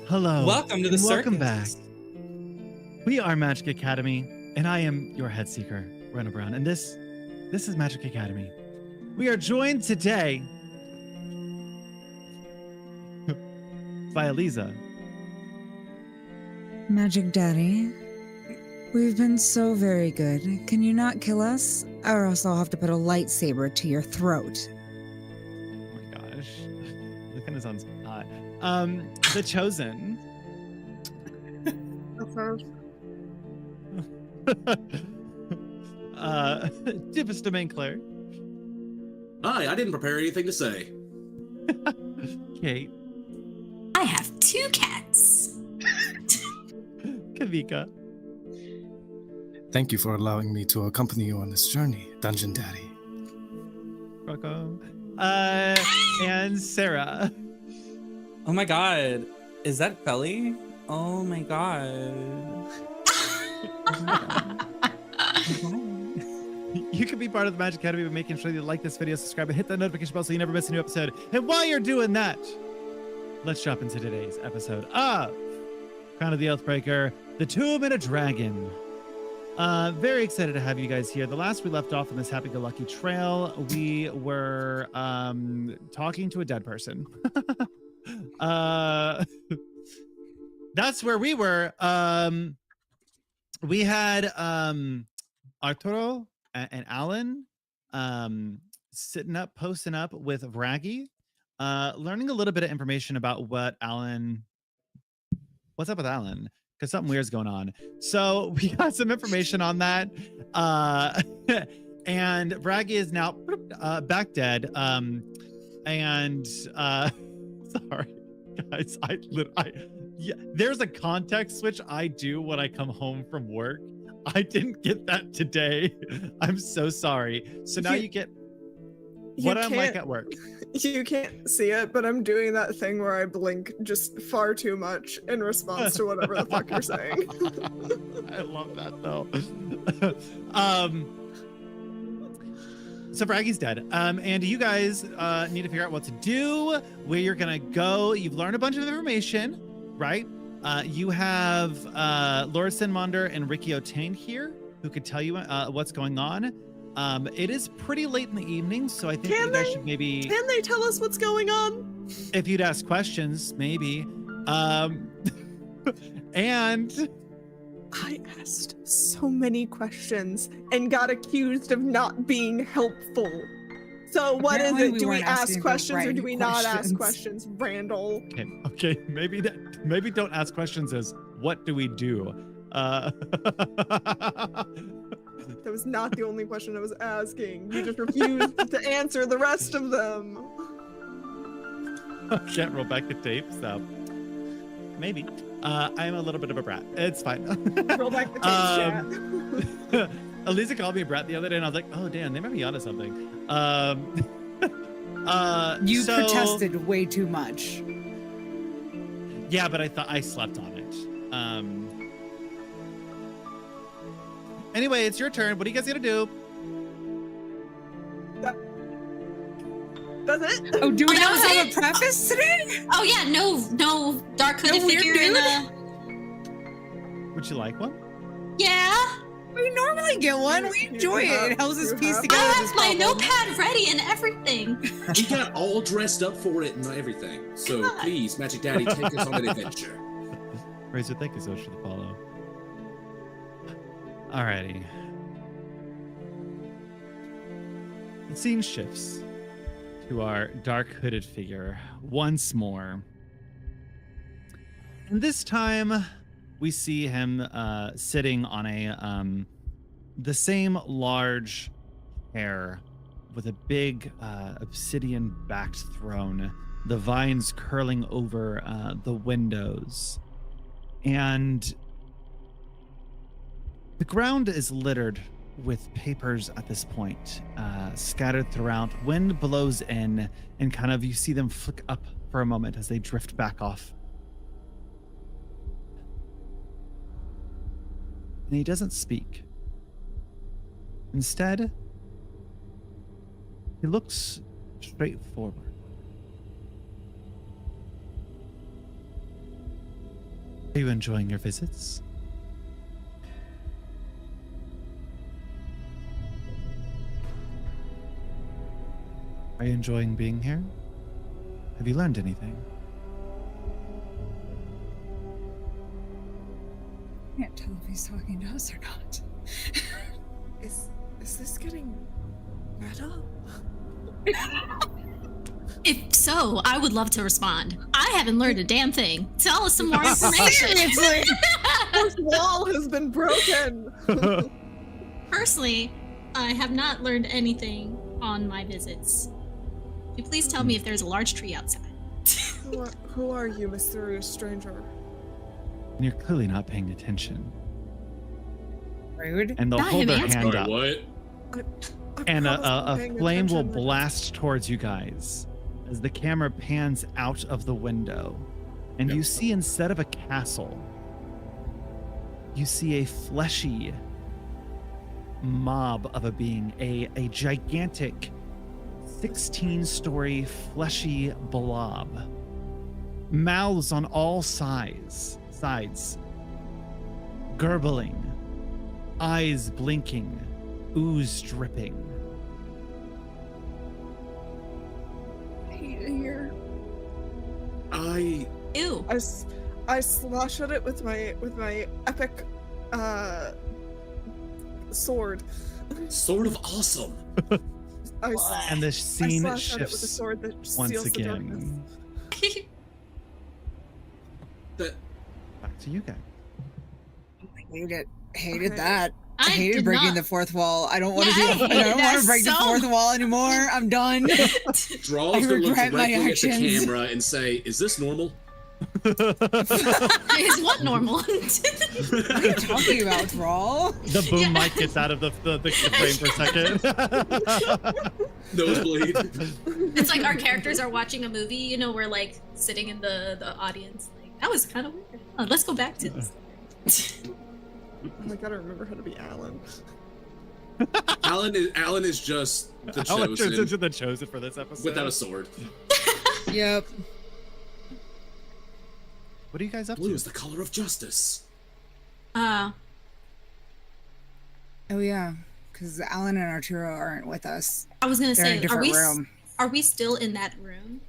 Hello. Welcome to the welcome circus. back. We are Magic Academy, and I am your head seeker, Brenna Brown, and this is Magic Academy. We are joined today by Eliza. Magic Daddy, we've been so very good. Can you not kill us? Or else I'll have to put a lightsaber to your throat. Oh my gosh. That kind of sounds hot. The Chosen. Deepest Domain Claire. Hi, I didn't prepare anything to say. Kate. I have 2 cats. Kavika. Thank you for allowing me to accompany you on this journey, Dungeon Daddy. Rocco. And Sarah. Oh my god. Is that Felly? Oh my god. You can be part of the Magic Academy by making sure you like this video, subscribe, and hit that notification bell so you never miss a new episode. And while you're doing that, let's jump into today's episode of Crown of the Oathbreaker, the Tomb and a Dragon. Very excited to have you guys here. The last we left off on this happy-go-lucky trail, we were talking to a dead person. That's where we were. We had Arturo and Alan posting up with Raggy, learning a little bit of information about what's up with Alan, because something weird's going on. So we got some information on that. And Raggy is now back dead. Sorry guys, yeah, there's a context switch I do when I come home from work. I didn't get that today. I'm so sorry. So now you get what I'm like at work. You can't see it, but I'm doing that thing where I blink just far too much in response to whatever the fuck you're saying. I love that though. So Braggy's dead. And you guys need to figure out what to do, where you're gonna go. You've learned a bunch of information, right? You have Lord Sinmonder and Ricky O'Tane here who could tell you what's going on. It is pretty late in the evening, so I think you guys should maybe... Can they tell us what's going on? If you'd ask questions, maybe. And... I asked so many questions and got accused of not being helpful. So what is it? Do we ask questions or do we not ask questions, Randall? Okay. Maybe don't ask questions as what do we do? That was not the only question I was asking. You just refused to answer the rest of them. Can't roll back the tape, so maybe. I'm a little bit of a brat. It's fine. Roll back the tape, chat. Eliza called me a brat the other day, and I was like, oh, damn, they might be onto something. You protested way too much. Yeah, but I thought I slept on it. Anyway, it's your turn. What are you guys gonna do? That's it? Oh, do we that not was have it? a preface today? Oh yeah, no dark hooded figure in the... Would you like one? Yeah. We normally get one. We enjoy it. It helps us piece I together. have my notepad ready and everything. We got all dressed up for it and everything. So please, Magic Daddy, take us on an adventure. Razor, thank you so much for the follow. Alrighty. The scene shifts to our dark hooded figure once more. And this time we see him sitting on a the same large chair with a big obsidian backed throne, the vines curling over the windows. And the ground is littered with papers at this point, scattered throughout. Wind blows in, and kind of you see them flick up for a moment as they drift back off. And he doesn't speak. Instead, he looks straight forward. Are you enjoying your visits? Are you enjoying being here? Have you learned anything? I can't tell if he's talking to us or not. Is this getting meta? If so, I would love to respond. I haven't learned a damn thing. Tell us some more information. Seriously, this wall has been broken. Personally, I have not learned anything on my visits. Could you please tell me if there's a large tree outside? Who are you, mysterious stranger? And you're clearly not paying attention. Rude. And they'll Not hold him their answering. hand Sorry, up. what? And a paying flame will attention. blast towards you guys as the camera pans out of the window. And you see, instead of a castle, you see a fleshy mob of a being, a gigantic 16-story fleshy blob. Mouths on all sides, gurgling, eyes blinking, ooze dripping. I hate it here. Ew. I slash at it with my epic sword. Sword of awesome. And the scene I slash at it with a shifts sword that once seals the darkness. again. That Back to you guys. Hated Okay. that. I I hated did breaking not- the fourth wall. I don't want to Yeah, do I it. I hated don't want that to break the so- fourth wall anymore. I'm done. Draw's I gonna look regret my directly at the actions. camera and say, "Is this normal?" Is what normal? What are you talking about, Thrall? The boom Yeah. mic gets out of the frame for a second. Nosebleed. It's like our characters are watching a movie, you know, we're like sitting in the audience. Like, that was kind of weird. Oh, let's go back to this. Oh, I gotta remember how to be Alan. Alan is just the Alan turns into chosen the chosen for this episode. without a sword. Yep. What are you guys up Blue to? is the color of justice. Oh yeah, because Alan and Arturo aren't with us. I was gonna They're in a say, different room. are we still in that room?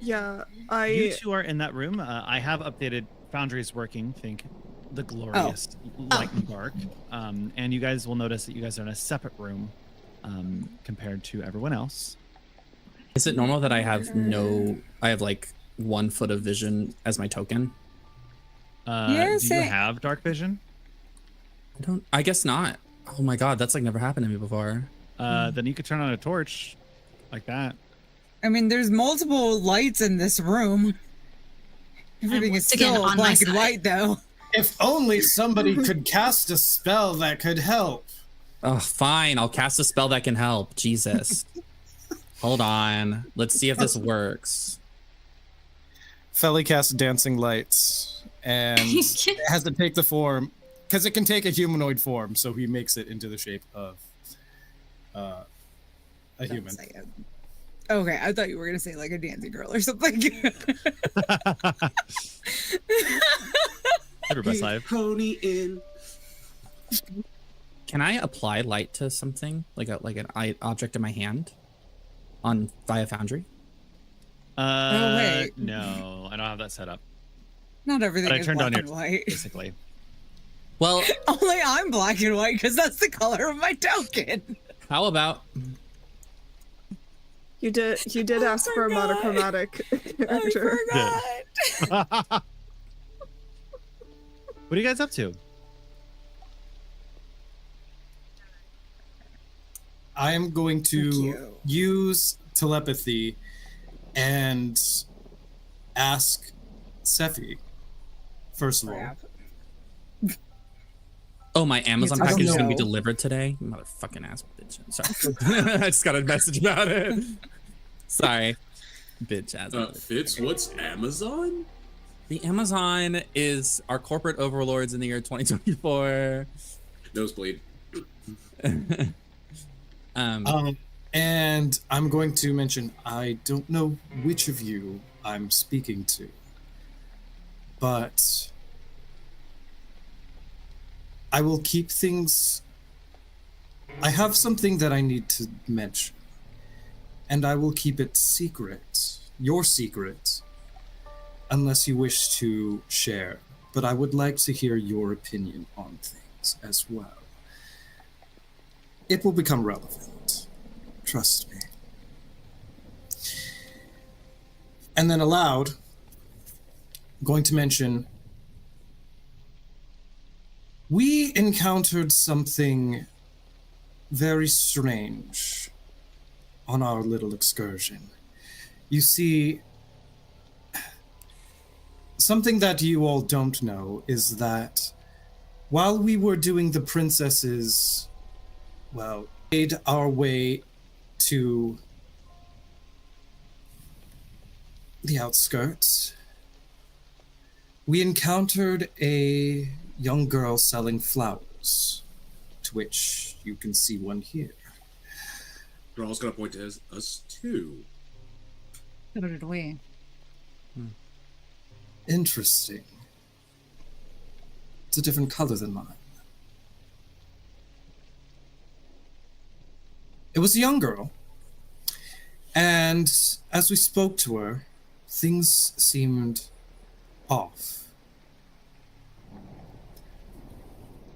Yeah, You two are in that room. I have updated Foundry's working. Think the glorious light and dark. And you guys will notice that you guys are in a separate room compared to everyone else. Is it normal that I have like 1 foot of vision as my token? Yes, do you have dark vision? I guess not. Oh my god, that's like never happened to me before. Then you could turn on a torch like that. I mean, there's multiple lights in this room. Everything is once again, still on my black and side. white, though. If only somebody could cast a spell that could help. Oh, fine. I'll cast a spell that can help. Jesus. Hold on. Let's see if this works. Felly casts dancing lights, and it has to take the form, because it can take a humanoid form, so he makes it into the shape of a human. Okay, I thought you were gonna say like a dancing girl or something. Everybody's live. Pony in. Can I apply light to something like an object in my hand on via Foundry? wait. No, I don't have that set up. Not everything But I is turned black on and white. Basically. Well, Only I'm black and white because that's the color of my token. how about You did ask for a monochromatic I character. forgot. What are you guys up to? I am going Thank to you. use telepathy and ask Sephi, first of all. Crap. Oh, my Amazon I don't package is gonna be know. delivered today. Motherfucking ass bitch. Sorry. I just got a message about it. Sorry. Bitch ass. Fitz, what's Amazon? The Amazon is our corporate overlords in the year 2024. Nosebleed. And I'm going to mention, I don't know which of you I'm speaking to, but I will keep things. I have something that I need to mention, and I will keep it secret, your secret, unless you wish to share. But I would like to hear your opinion on things as well. It will become relevant. Trust me. And then aloud, going to mention, we encountered something very strange on our little excursion. You see, something that you all don't know is that while we were doing the princesses, well, made our way to the outskirts, we encountered a young girl selling flowers, to which you can see one here. They're all going to point to us too. So did we. Interesting. It's a different color than mine. It was a young girl, and as we spoke to her, things seemed off.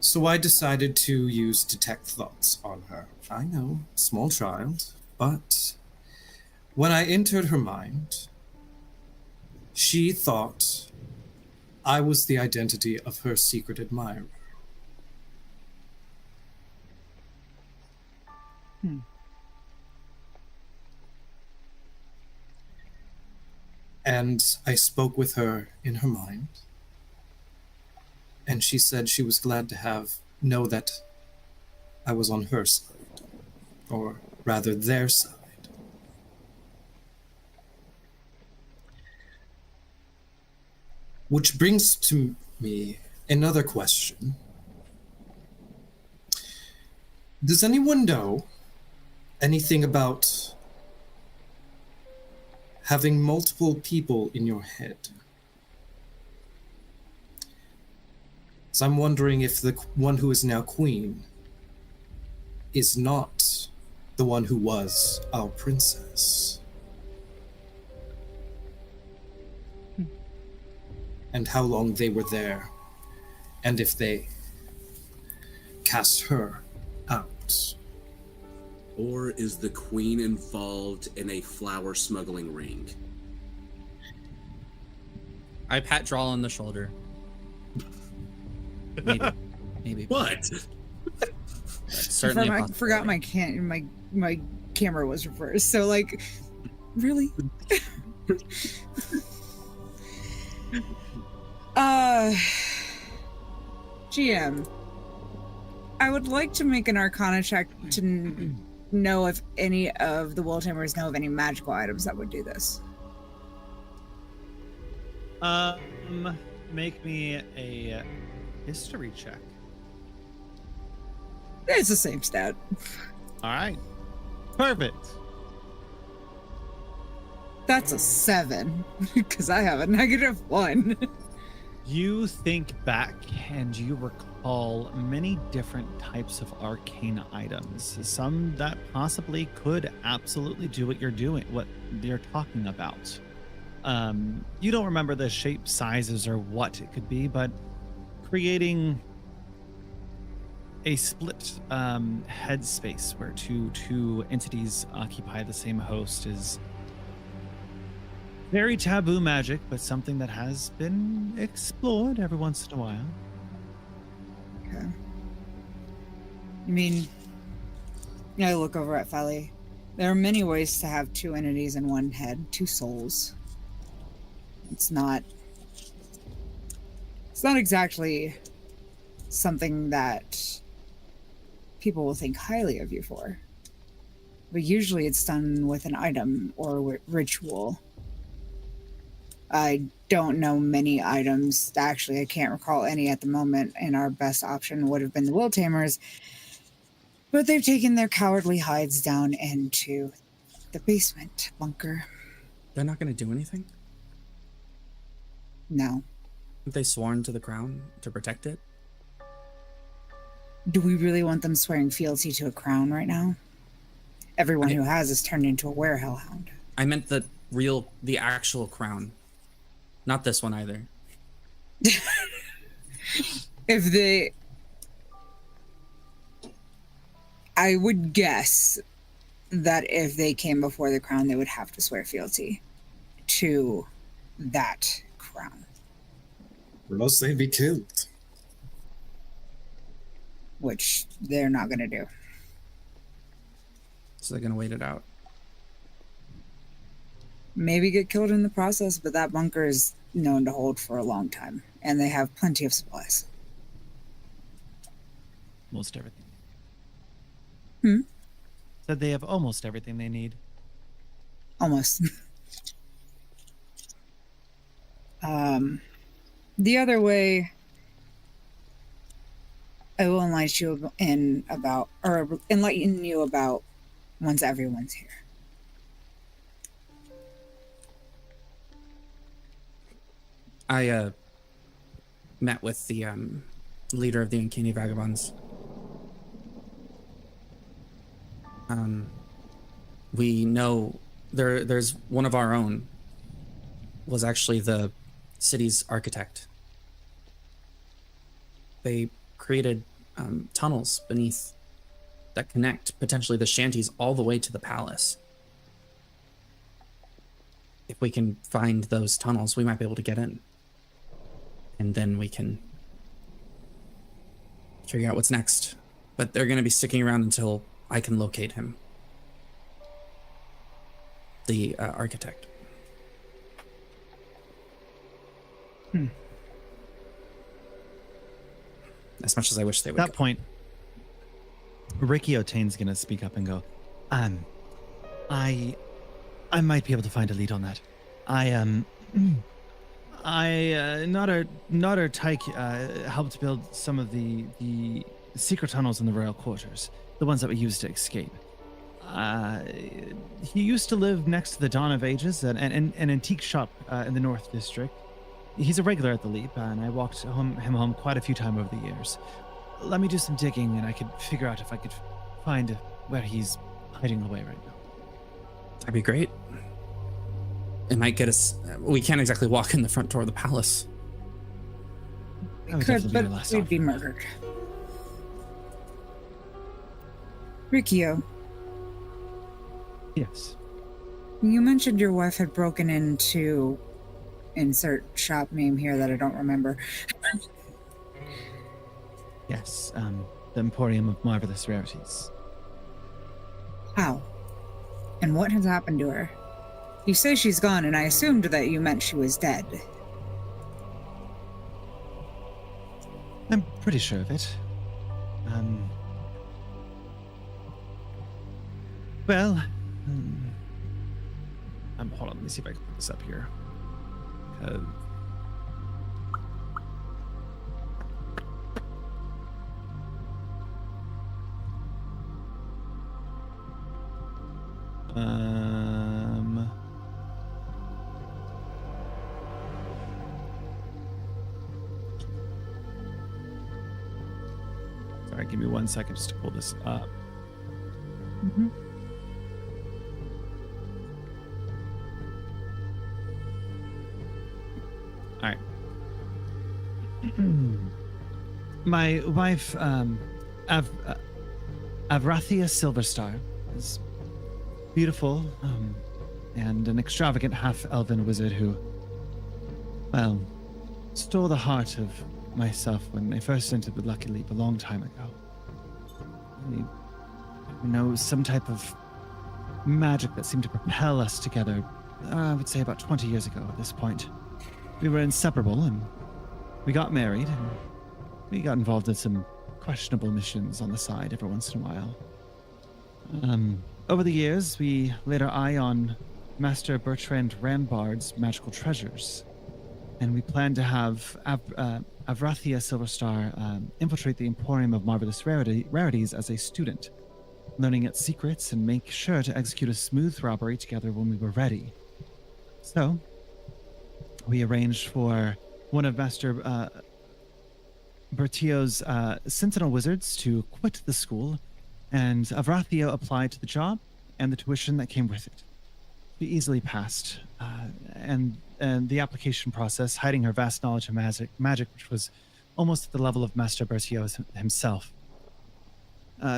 So I decided to use detect thoughts on her. I know, small child, but when I entered her mind, she thought I was the identity of her secret admirer. And I spoke with her in her mind, and she said she was glad to know that I was on her side, or rather their side. Which brings to me another question. Does anyone know anything about having multiple people in your head? So I'm wondering if the one who is now queen is not the one who was our princess. And how long they were there, and if they cast her out. Or is the queen involved in a flower smuggling ring? I pat Drawl on the shoulder. Maybe. Maybe. What? That's certainly a I forgot my camera was reversed. So like, really? GM, I would like to make an Arcana check to know if any of the Will Tamers know of any magical items that would do this. Make me a history check. It's the same stat. All right. Perfect. That's a 7, because I have a -1. You think back and you recall many different types of arcane items. Some that possibly could absolutely do what you're talking about. You don't remember the shape, sizes, or what it could be, but creating a split headspace where two entities occupy the same host is very taboo magic, but something that has been explored every once in a while. Okay. I mean, I look over at Feli. There are many ways to have two entities in one head, two souls. It's not exactly something that people will think highly of you for. But usually it's done with an item or ritual. I don't know many items. Actually, I can't recall any at the moment, and our best option would have been the Will Tamers. But they've taken their cowardly hides down into the basement bunker. They're not going to do anything? No. Have they sworn to the crown to protect it? Do we really want them swearing fealty to a crown right now? Everyone who has is turned into a werehellhound. I meant the actual crown. Not this one either. I would guess that if they came before the crown, they would have to swear fealty to that crown. Or else they'd be killed. Which they're not going to do. So they're going to wait it out. Maybe get killed in the process, but that bunker is known to hold for a long time. And they have plenty of supplies. Most everything. Hmm? Said they have almost everything they need. Almost. The other way, I will enlighten you about once everyone's here. I met with the leader of the Uncanny Vagabonds. We know there's one of our own was actually the city's architect. They created tunnels beneath that connect potentially the shanties all the way to the palace. If we can find those tunnels, we might be able to get in. And then we can figure out what's next. But they're going to be sticking around until I can locate him. The architect. As much as I wish they would. At that point, Ricky O'Tane's gonna speak up and go, I might be able to find a lead on that. Notter Tyke helped build some of the secret tunnels in the royal quarters, the ones that we used to escape. He used to live next to the Dawn of Ages, an antique shop in the North District. He's a regular at the Leap, and I walked him home quite a few times over the years. Let me do some digging, and I could figure out if I could find where he's hiding away right now. That'd be great. It might get us. We can't exactly walk in the front door of the palace. We could, but we'd be murdered. Rikio. Yes. You mentioned your wife had broken into insert shop name here that I don't remember. Yes, the Emporium of Marvelous Rarities. How? And what has happened to her? You say she's gone, and I assumed that you meant she was dead. I'm pretty sure of it. Well, hold on, let me see if I can put this up here. Sorry, give me 1 second just to pull this up. Mm-hmm. All right. My wife, Avrathia Silverstar, is beautiful and an extravagant half-elven wizard who, well, stole the heart of myself when I first entered the Lucky Leap a long time ago. Some type of magic that seemed to propel us together, I would say about 20 years ago at this point. We were inseparable, and we got married, and we got involved in some questionable missions on the side every once in a while. Over the years, we laid our eye on Master Bertrand Rambard's magical treasures, and we planned to have Avrathia Silverstar infiltrate the Emporium of Marvelous Rarities as a student, learning its secrets and make sure to execute a smooth robbery together when we were ready. So, we arranged for one of Master Bertio's sentinel wizards to quit the school, and Avrathia applied to the job and the tuition that came with it. She easily passed, and the application process, hiding her vast knowledge of magic, which was almost at the level of Master Bertio himself.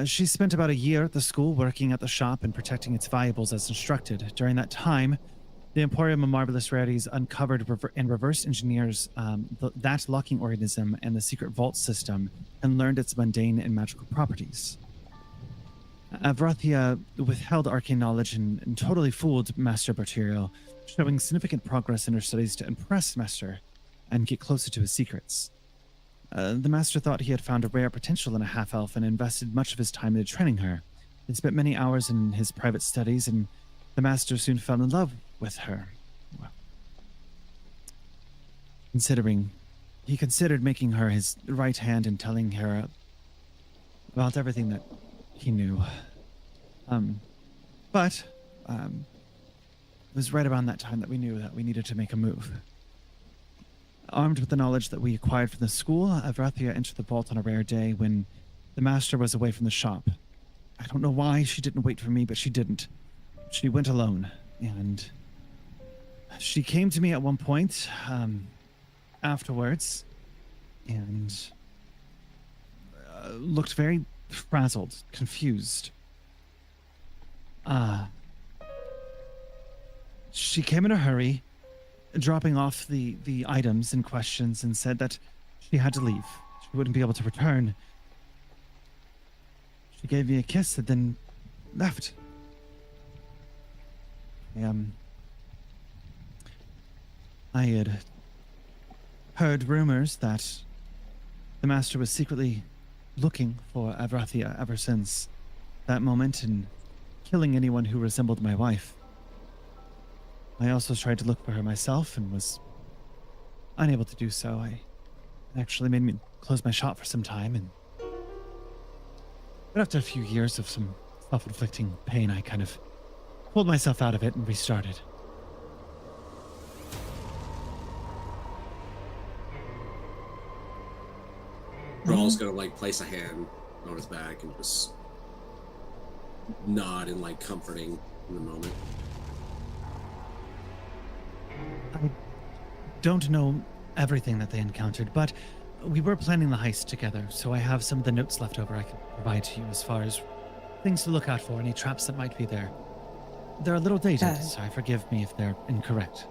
She spent about a year at the school working at the shop and protecting its valuables as instructed. During that time, the Emporium of Marvelous Rarities uncovered and reverse engineers that locking organism and the secret vault system and learned its mundane and magical properties. Avrathia withheld arcane knowledge and totally fooled Master Bertio, showing significant progress in her studies to impress Master and get closer to his secrets. The Master thought he had found a rare potential in a half-elf and invested much of his time into training her. He spent many hours in his private studies, and the Master soon fell in love with her. Well, he considered making her his right hand and telling her about everything that he knew. But it was right around that time that we knew that we needed to make a move. Armed with the knowledge that we acquired from the school, Avrathia entered the vault on a rare day when the Master was away from the shop. I don't know why she didn't wait for me, but she didn't. She went alone, and she came to me at one point afterwards and looked very frazzled, confused. She came in a hurry, dropping off the items and questions, and said that she had to leave. She wouldn't be able to return. She gave me a kiss and then left. I had heard rumors that the Master was secretly looking for Avrathia ever since that moment and killing anyone who resembled my wife. I also tried to look for her myself and was unable to do so. It actually made me close my shop for some time, but after a few years of some self-inflicting pain, I kind of pulled myself out of it and restarted. Rawl's gonna like place a hand on his back and just nod and like comforting in the moment. I don't know everything that they encountered, but we were planning the heist together, so I have some of the notes left over I can provide to you as far as things to look out for, any traps that might be there. They're a little dated, so forgive me if they're incorrect.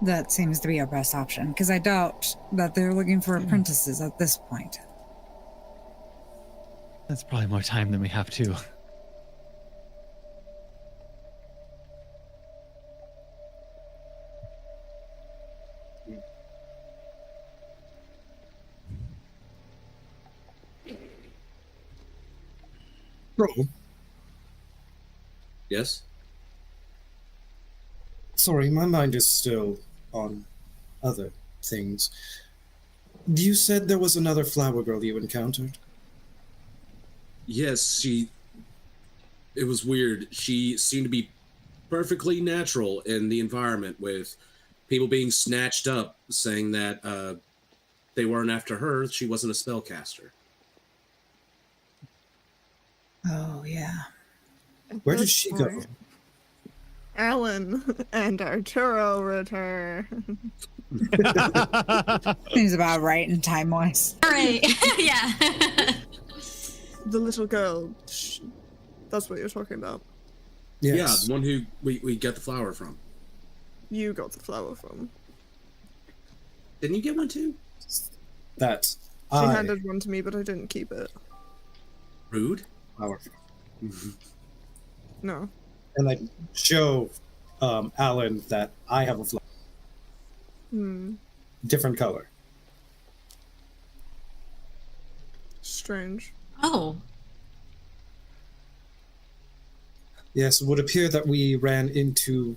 That seems to be our best option, because I doubt that they're looking for apprentices at this point. That's probably more time than we have, too. Bro. Yes? Sorry, my mind is still on other things. You said there was another flower girl you encountered? Yes, it was weird. She seemed to be perfectly natural in the environment, with people being snatched up, saying that they weren't after her, she wasn't a spellcaster. Oh, yeah. Where did she go? Alan and Arturo return. Seems about right in time-wise. All right. Yeah. The little girl. That's what you're talking about. Yes. Yeah, the one who we got the flower from. You got the flower from. Didn't you get one too? That She handed one to me, but I didn't keep it. Rude. Flower. No. And I show Alan that I have a flower. Different color. Strange. Oh. Yes, it would appear that we ran into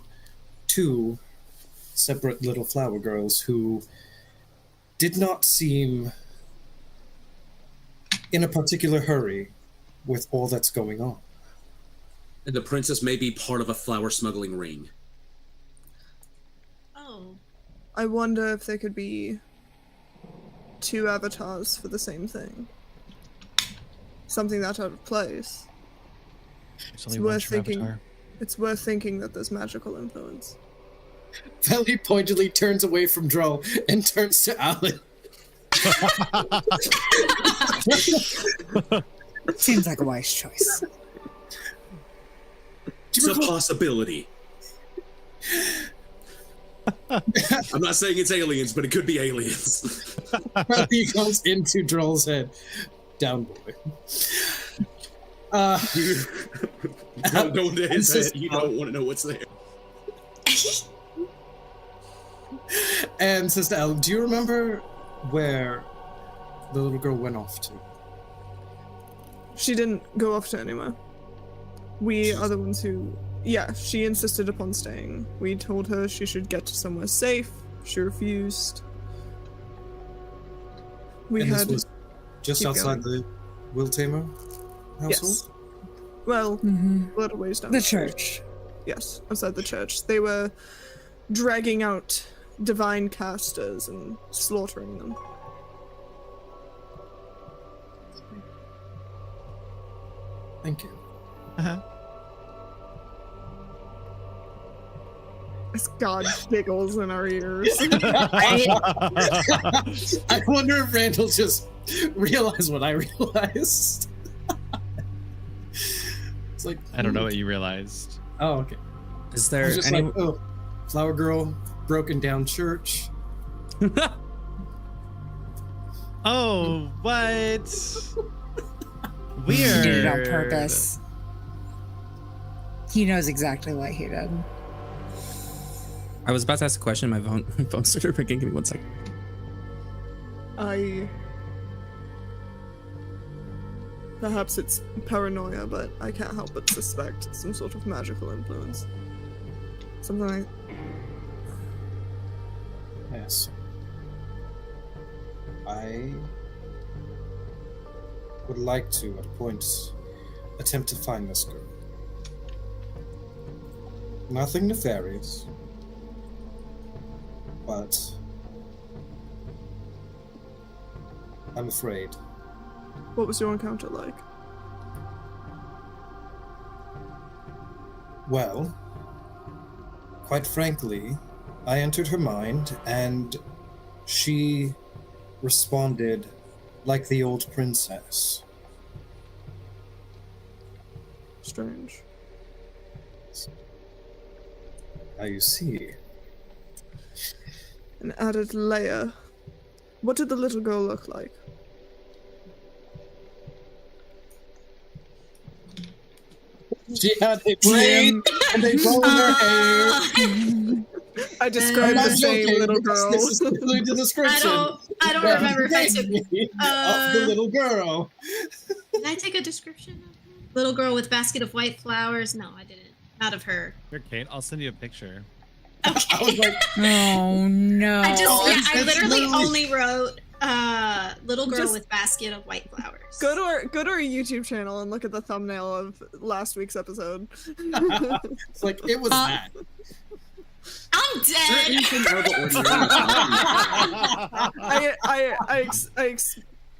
two separate little flower girls who did not seem in a particular hurry with all that's going on. And the princess may be part of a flower smuggling ring. Oh. I wonder if they could be 2 avatars for the same thing. Something that's out of place. There's only one worth true thinking. avatar. It's worth thinking that there's magical influence. Felly pointedly turns away from Droll and turns to Alan. Seems like a wise choice. It's a possibility. I'm not saying it's aliens, but it could be aliens. He goes into Droll's head. Down, boy. Don't go into his head. You don't want to know what's there. And says to Alan, do you remember where the little girl went off to? She didn't go off to anywhere. We are the ones who... Yeah, she insisted upon staying. We told her she should get to somewhere safe. She refused. We And had... this was just outside the Will Tamer household? Yes. Well, Mm-hmm. a little ways down The street. church. Yes, outside the church. They were dragging out divine casters and slaughtering them. Thank you. Uh-huh. As God giggles in our ears. I wonder if Randall just realized what I realized. It's like, I don't know what you realized. oh, okay. Is I there was just any? like, oh, flower girl, broken down church. Oh, what? He Weird. did it on purpose. He knows exactly what he did. I was about to ask a question. My phone started ringing. Give me 1 second. Perhaps it's paranoia, but I can't help but suspect some sort of magical influence. Something like... Yes. I would like to, at a point, attempt to find this girl. Nothing nefarious, but I'm afraid. What was your encounter like? Well, quite frankly, I entered her mind and she responded like the old princess. Strange. Now you see. An added layer. What did the little girl look like? She had a brain and a bow in her hair. I described the same little girl. This is clearly the description. I don't remember if I took. Of the little girl. Did I take a description of her? Little girl with basket of white flowers? No, I didn't. Not of her. Here, Kate, I'll send you a picture. I was like, Oh no. I literally only wrote little girl Just- with basket of white flowers. Go to our YouTube channel and look at the thumbnail of last week's episode. it's like it was that. I'm dead. Anything out of the ordinary.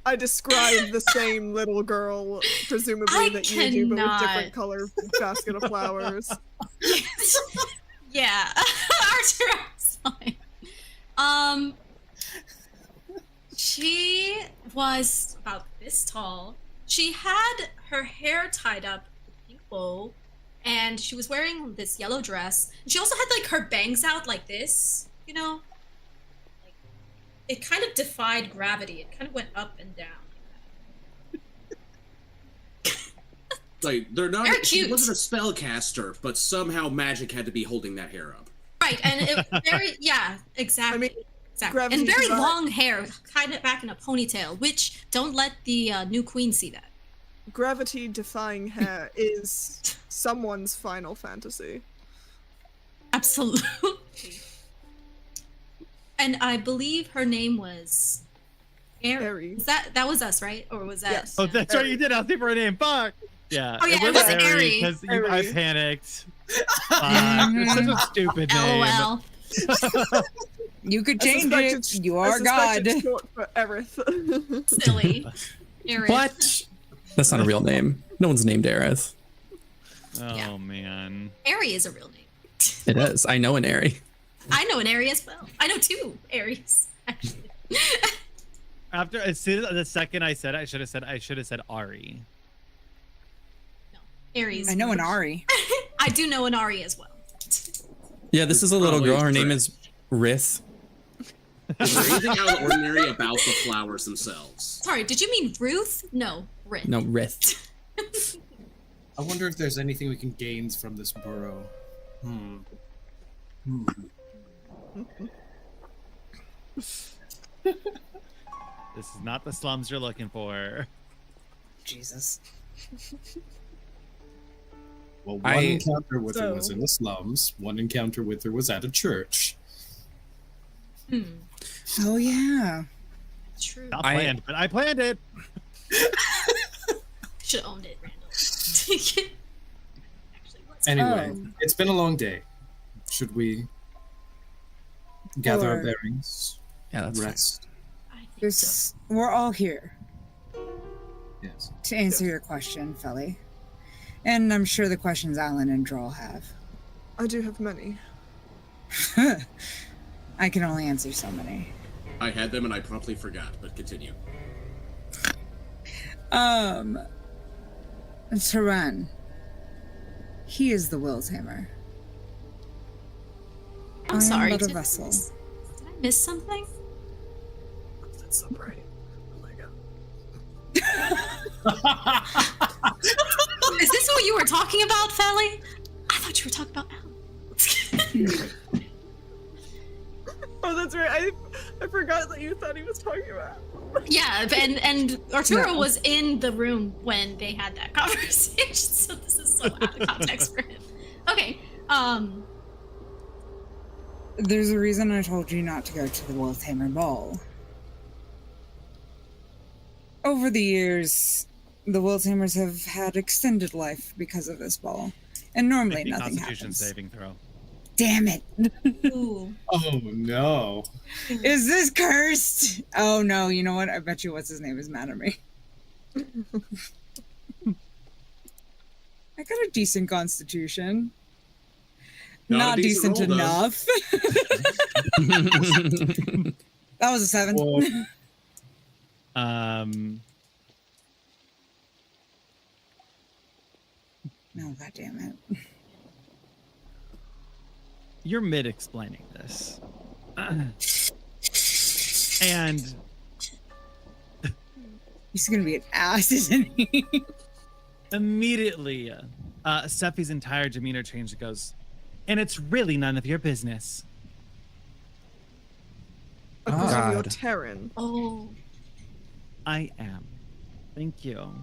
I described the same little girl, presumably that you do, but with different color basket of flowers. Yeah, Archer, I'm fine. She was about this tall. She had her hair tied up with a pink bow, and she was wearing this yellow dress. She also had like her bangs out like this, you know? Like, it kind of defied gravity. It kind of went up and down. Like they're not. They're She cute. wasn't a spellcaster, but somehow magic had to be holding that hair up. Right, and it very exactly. I mean, exactly. gravity And very defi- long hair, kind of back in a ponytail, which don't let the new queen see that. Gravity-defying hair is someone's final fantasy. Absolutely. And I believe her name was Aries. That was us, right? Or was that? Yes. Oh, that's right. You did. I'll think of her name. Fuck. Yeah. Oh, yeah, it was Aerie. Because I Aerie. panicked. Fuck. It's such a stupid name. LOL. You could I change suspect it. it's- You I are suspect God. it's short for Aerith. Silly. Aerith. What? That's not a real name. No one's named Aerith. Oh Yeah. man. Airy is a real name. It is. I know an Airy. I know an Airy as well. I know 2 Aries, actually. After as soon as the second I said it, I should have said Ari. Aries. I know an Ari. I do know an Ari as well. Yeah, this is a little Probably girl. Her name correct. is Rith. Is there anything out of the ordinary about the flowers themselves? Sorry, did you mean Ruth? No, Rin. No, Rith. I wonder if there's anything we can gain from this burrow. This is not the slums you're looking for. Jesus. Well, one encounter with her was in the slums. One encounter with her was at a church. Oh yeah. True. Not planned, but I planned it. Should have owned it, Randall. Actually, let's Anyway, Oh. it's been a long day. Should we gather our Or- bearings? Yeah, that's Rest. I think so. This, we're all here Yes. to answer your question, Felly. And I'm sure the questions Alan and Droll have. I do have many. I can only answer so many. I had them and I promptly forgot, but continue. Taran. He is the will tamer. I I'm am sorry. but a Did vessel. I miss something? That's so bright. Oh my god. Is this what you were talking about, Felly? I thought you were talking about Alan. Oh, that's right. I forgot that you thought he was talking about. Yeah, and Arturo was in the room when they had that conversation, so this is so out of context for him. Okay, There's a reason I told you not to go to the will tamer ball. Over the years, the will tamers have had extended life because of this ball. And normally Make me nothing Constitution happens. saving throw. Damn it. ooh. Oh no. Is this cursed? Oh no, you know what? I bet you what's his name is mad at me. I got a decent constitution. Not a decent decent roll, though. enough. That was a 7. Well, No, god damn it. You're mid explaining this. And He's gonna be an ass, isn't he? immediately, Sephi's entire demeanor changed. It goes, and it's really none of your business. I presume you're God. Terran. Oh, I am. Thank you.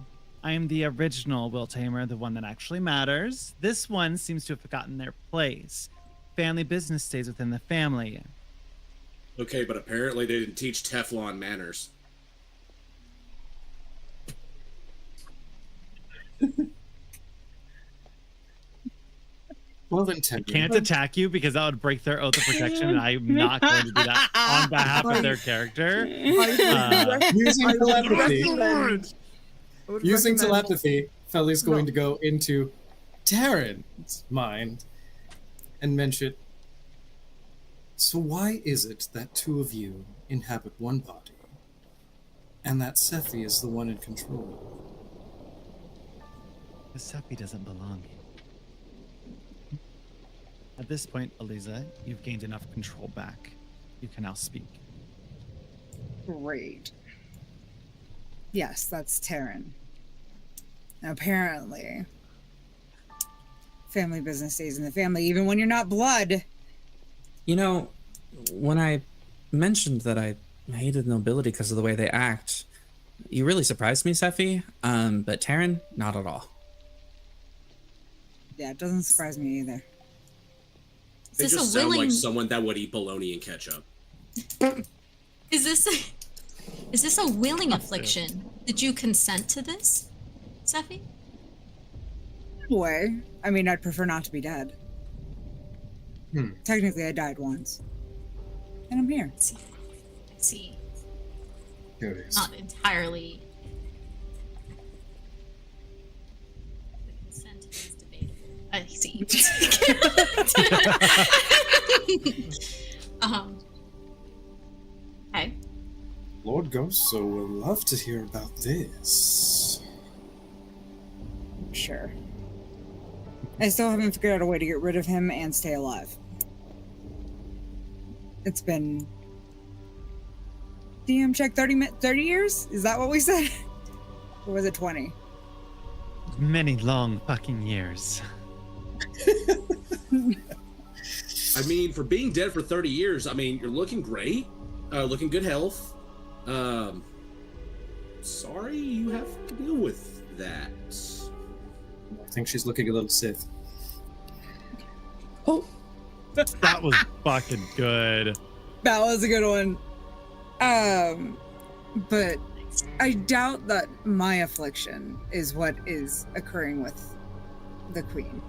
I am the original will tamer, the one that actually matters. This one seems to have forgotten their place. Family business stays within the family. Okay, but apparently they didn't teach Teflon manners. well intended. Can't attack you because that would break their oath of protection, and I'm not going to do that on behalf of their character. Using telepathy. I would Using recommend- telepathy, Felly's going No. to go into Taryn's mind and mention. So why is it that two of you inhabit one body, and that Sephi is the one in control? The Seppi doesn't belong here. At this point, Eliza, you've gained enough control back. You can now speak. Great. Yes, that's Terran. Apparently, family business stays in the family, even when you're not blood. You know, when I mentioned that I hated nobility because of the way they act, you really surprised me, Sephi. But Taryn, not at all. Yeah, it doesn't surprise me either. They is this just a sound willing? like someone that would eat bologna and ketchup. Is this a willing affliction? Did you consent to this, Sephi? Way. I mean, I'd prefer not to be dead. Technically, I died once. And I'm here. I see. Curious. Not entirely. The consent is debatable. I see. Okay. Lord Goso will love to hear about this. Sure. I still haven't figured out a way to get rid of him and stay alive. It's been... DM check 30 years? Is that what we said? Or was it 20? Many long fucking years. I mean, for being dead for 30 years, I mean, you're looking great. Looking good health. Sorry you have to deal with that. I think she's looking a little Sith. Oh, That was fucking good. That was a good one. But I doubt that my affliction is what is occurring with the queen.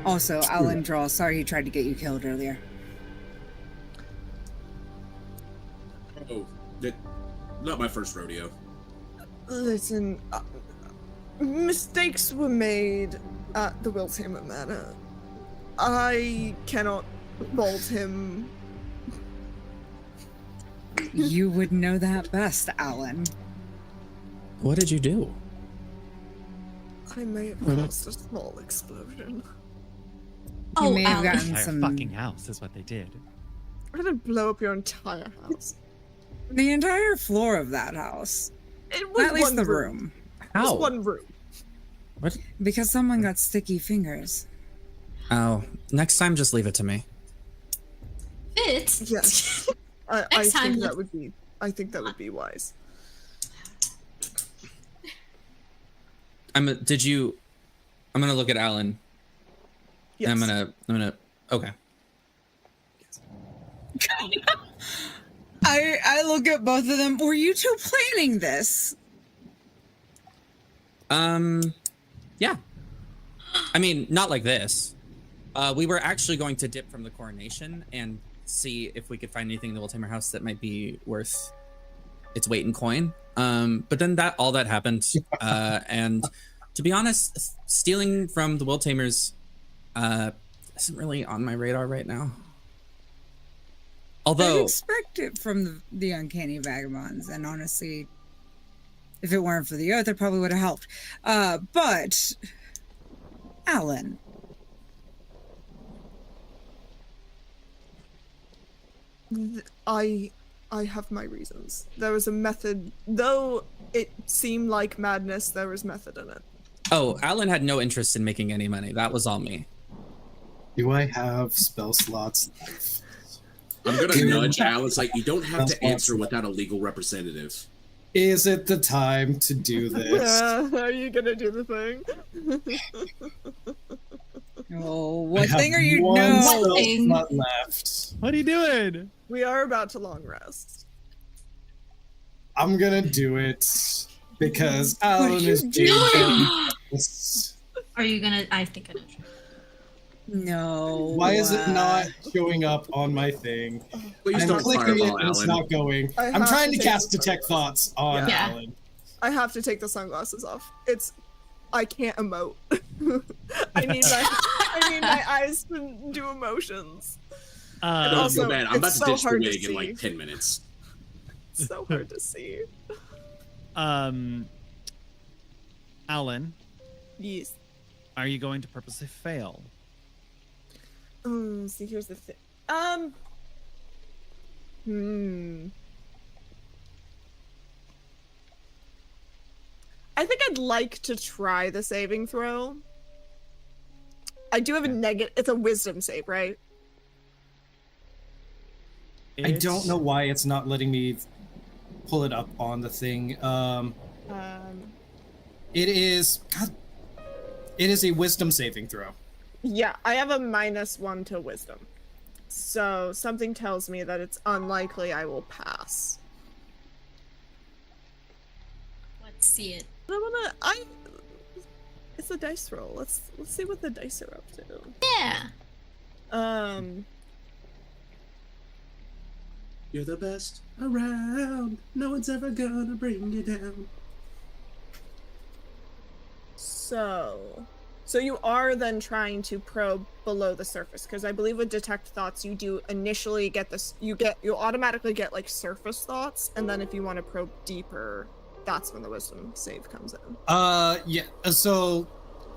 Also, Alan Draw, sorry he tried to get you killed earlier. Oh, not my first rodeo. Listen, mistakes were made at the Wiltamer Manor. I cannot fault him. You would know that best, Alan. what did you do? I may have caused a small explosion. You may have Alan. gotten Entire some... fucking house is what they did. I didn't blow up your entire house. The entire floor of that house. It was At least one the room. room. It was How? one room. What? Because someone got sticky fingers. Oh, next time just leave it to me. Fit. Yes. I Next time think you- that would be. I think that would be wise. I'm gonna look at Alan. Yes. And I'm gonna. Okay. I look at both of them. Were you two planning this? Yeah. I mean, not like this. We were actually going to dip from the coronation and see if we could find anything in the Wiltamer house that might be worth its weight in coin. But then all that happened. And to be honest, stealing from the Wiltamers isn't really on my radar right now. I'd Although, expect it from the Uncanny Vagabonds, and honestly, if it weren't for the oath, it probably would have helped. But, Alan, I have my reasons. There was a method, though it seemed like madness. There was method in it. oh, Alan had no interest in making any money. That was all me. Do I have spell slots? I'm gonna nudge Alice like, you don't have to answer without a legal representative. Is it the time to do this? Are you gonna do the thing? oh, I what have thing are you? one No, spell thing? slot left. What are you doing? We are about to long rest. I'm gonna do it because What are Alan you is being doing? this. Are you gonna? I think I know. no. Why is it not showing up on my thing? Please I'm don't clicking it fireball, and it's Alan. not going. I I'm have trying to to take cast the Detect Thoughts on Yeah. Alan. I have to take the sunglasses off. I can't emote. I need my eyes to do emotions. Don't also, feel bad. I'm about it's to so ditch the hard to wig in like see. 10 minutes. It's so hard to see. Alan, Yes. are you going to purposely fail? See, here's the thing. I think I'd like to try the saving throw. I do have a negative. It's a wisdom save, right? I don't know why it's not letting me pull it up on the thing. It is a wisdom saving throw. Yeah, I have a -1 to wisdom. So something tells me that it's unlikely I will pass. Let's see it. It's a dice roll. Let's see what the dice are up to. Yeah. You're the best around. No one's ever gonna bring you down. So you are then trying to probe below the surface, because I believe with detect thoughts you do initially get this, you automatically get like surface thoughts, and then if you want to probe deeper, that's when the wisdom save comes in. Yeah. So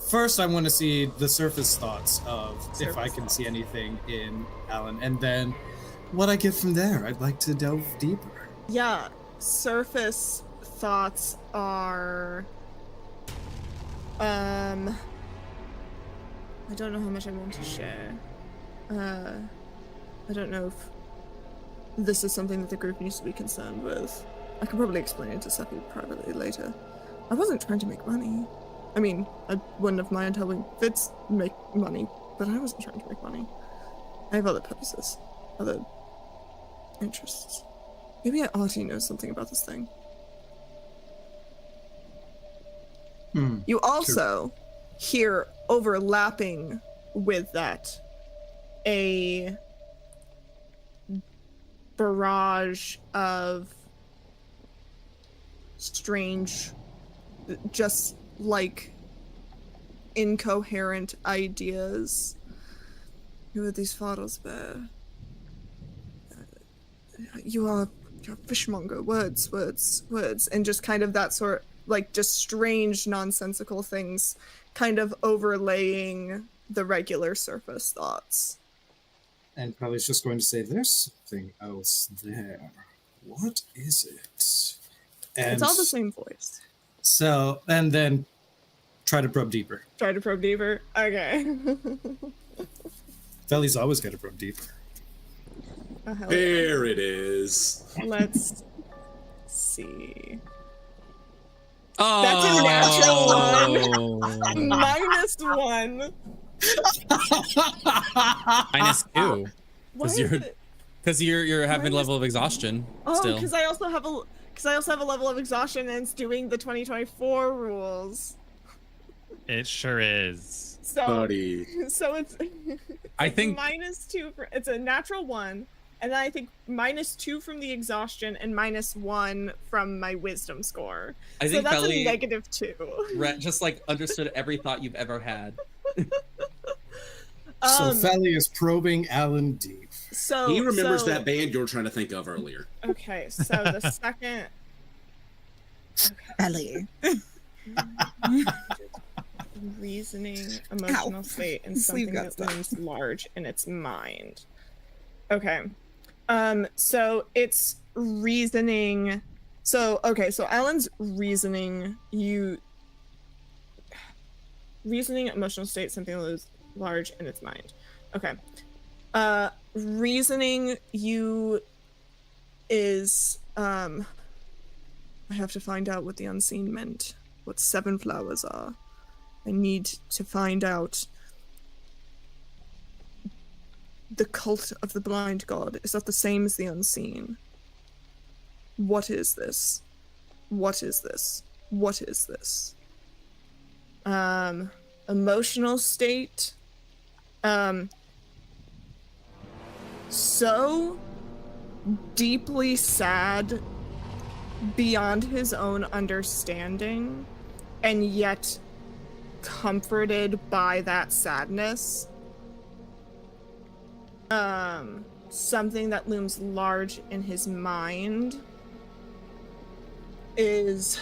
first I want to see the surface thoughts of if I can see anything in Alan, and then what I get from there. I'd like to delve deeper. Yeah, surface thoughts are I don't know how much I want to share. I don't know if this is something that the group needs to be concerned with. I could probably explain it to Seppi privately later. I wasn't trying to make money. I mean, I wouldn't have minded helping Fitz make money, but I wasn't trying to make money. I have other purposes, other interests. Maybe Artie knows something about this thing. You also hear, overlapping with that, a barrage of strange, just like incoherent ideas. Who are these fathers bear? You're fishmonger, words, and just kind of that sort, like just strange nonsensical things kind of overlaying the regular surface thoughts. And probably just going to say, there's something else there. What is it? And it's all the same voice. So, and then try to probe deeper. Try to probe deeper? Okay. Felly's always got to probe deeper. Oh, there it is. Let's see. Oh, that's a natural one. -1. -2. Because you're having a level of exhaustion. Oh, still. because I also have a level of exhaustion, and it's doing the 2024 rules. It sure is. So, buddy. So it's I think -2 for, it's a natural 1, and then I think -2 from the exhaustion and -1 from my wisdom score. I think that's Belly, a -2. just like understood every thought you've ever had. So Felly is probing Alan deep. So he remembers that band you were trying to think of earlier. Okay, so the second. Belly. Reasoning, emotional state, and something that looms large in its mind. Okay. So it's reasoning. So Alan's reasoning, reasoning, emotional state, something that looms large in its mind. Okay. Reasoning is I have to find out what the unseen meant, what 7 flowers are. I need to find out the cult of the blind god. Is that the same as the unseen? What is this? What is this? What is this? Emotional state. So deeply sad beyond his own understanding, and yet comforted by that sadness. Something that looms large in his mind is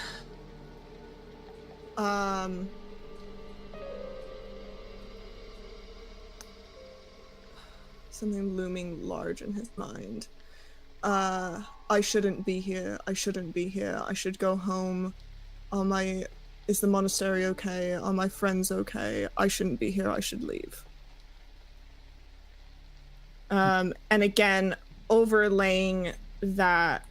something looming large in his mind. I shouldn't be here. I shouldn't be here. I should go home. Is the monastery okay? Are my friends okay? I shouldn't be here. I should leave. And again, overlaying that,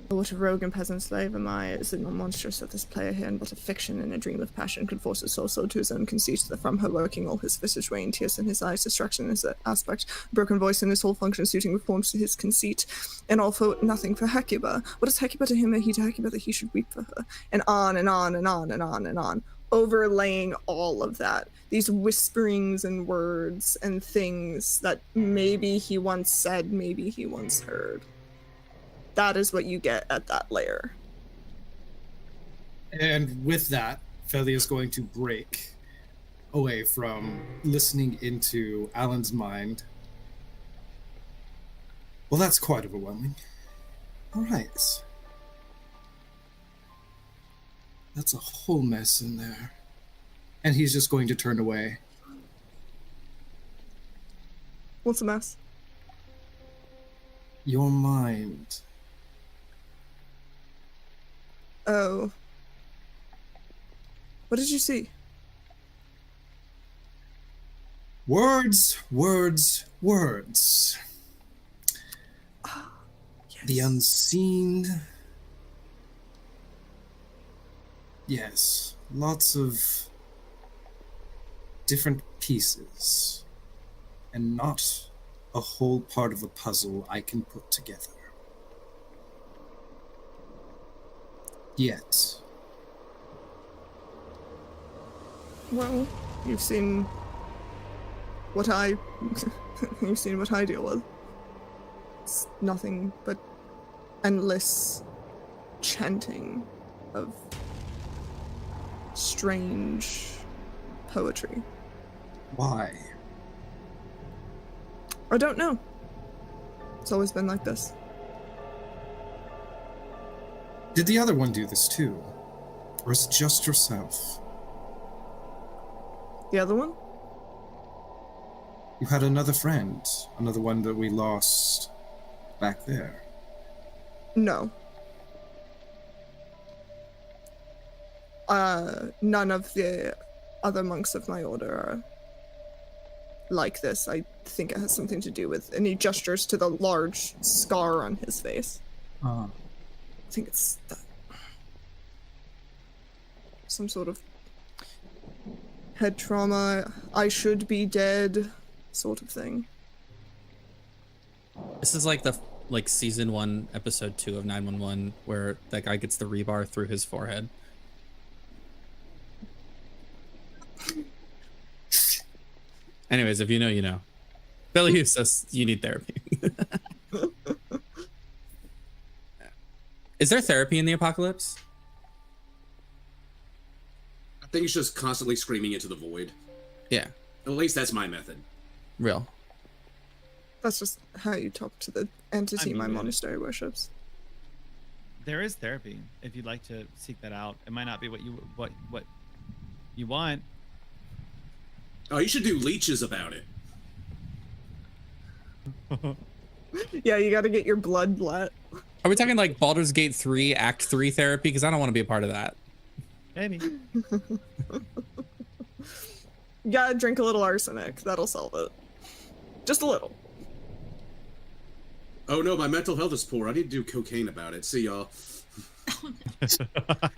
what a rogue and peasant slave am I? Is it not monstrous that this player here, and but a fiction in a dream of passion, could force his soul so to his own conceit, that from her working all his visage rain, tears in his eyes, distraction in his aspect, broken voice in his whole function, suiting reforms to his conceit, and all for nothing for Hecuba. What is Hecuba to him, and he to Hecuba, that he should weep for her? And on and on and on and on and on. overlaying all of that. These whisperings and words and things that maybe he once said, maybe he once heard. That is what you get at that layer. And with that, Feli is going to break away from listening into Alan's mind. Well, that's quite overwhelming. All right. That's a whole mess in there. And he's just going to turn away. What's a mess? Your mind. Oh. What did you see? Words, words, words. Yes. The unseen. Yes, lots of different pieces, and not a whole part of a puzzle I can put together. Yet. Well, you've seen what I you've seen what I deal with. It's nothing but endless chanting of strange poetry. Why? I don't know. It's always been like this. Did the other one do this too? Or is it just yourself? The other one? You had another friend, another one that we lost back there. No. None of the other monks of my order are like this. I think it has something to do with, and he gestures to the large scar on his face. I think it's that. Some sort of head trauma, I should be dead sort of thing. This is like the season 1, episode 2 of 911, where that guy gets the rebar through his forehead. Anyways, if you know, you know. Billy says you need therapy. Is there therapy in the apocalypse? I think it's just constantly screaming into the void. Yeah. At least that's my method. Real. That's just how you talk to the entity my Unmuted. monastery worships. There is therapy if you'd like to seek that out. It might not be what you want. Oh, you should do leeches about it. Yeah, you gotta get your blood let. Are we talking like Baldur's Gate 3, Act 3 therapy? Because I don't want to be a part of that. Maybe. You gotta drink a little arsenic. That'll solve it. Just a little. Oh no, my mental health is poor. I need to do cocaine about it. See y'all.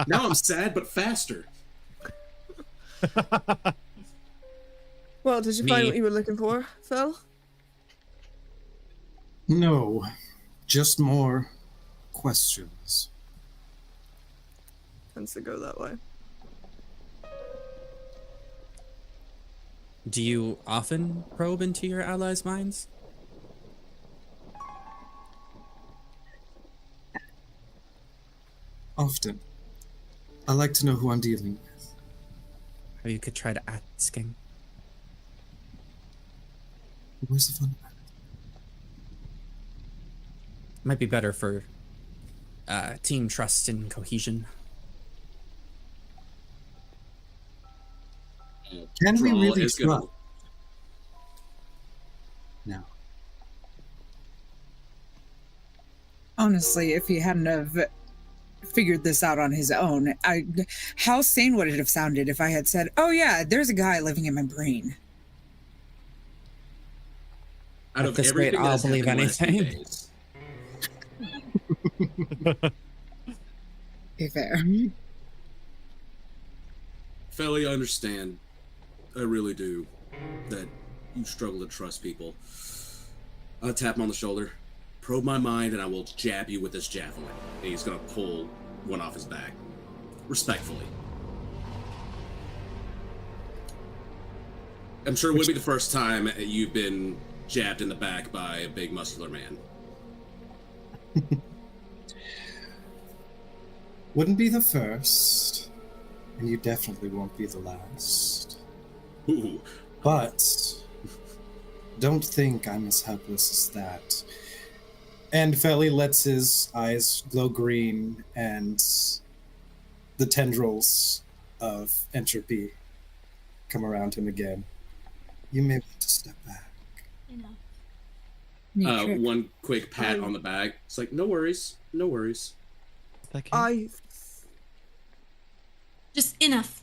Now I'm sad, but faster. Well, did you find what you were looking for, Phil? No, just more questions. Tends to go that way. Do you often probe into your allies' minds? Often. I like to know who I'm dealing with. Or you could try to asking. Where's the fun about it? Might be better for team trust and cohesion. Can we Draw really is gonna- trust? No. Honestly, if he hadn't have figured this out on his own, how sane would it have sounded if I had said, "Oh yeah, there's a guy living in my brain." Out At of this rate, everything I'll that's believe happened the last few anything. days, Be fair. Felly, I understand. I really do. That you struggle to trust people. I'll tap him on the shoulder, probe my mind, and I will jab you with this javelin. And he's gonna pull one off his back. Respectfully. I'm sure it would be the first time you've been jabbed in the back by a big muscular man. Wouldn't be the first, and you definitely won't be the last. Ooh. But don't think I'm as helpless as that. And Feli lets his eyes glow green, and the tendrils of entropy come around him again. You may want to step back. One quick pat on the back. It's like, no worries, no worries. Just enough.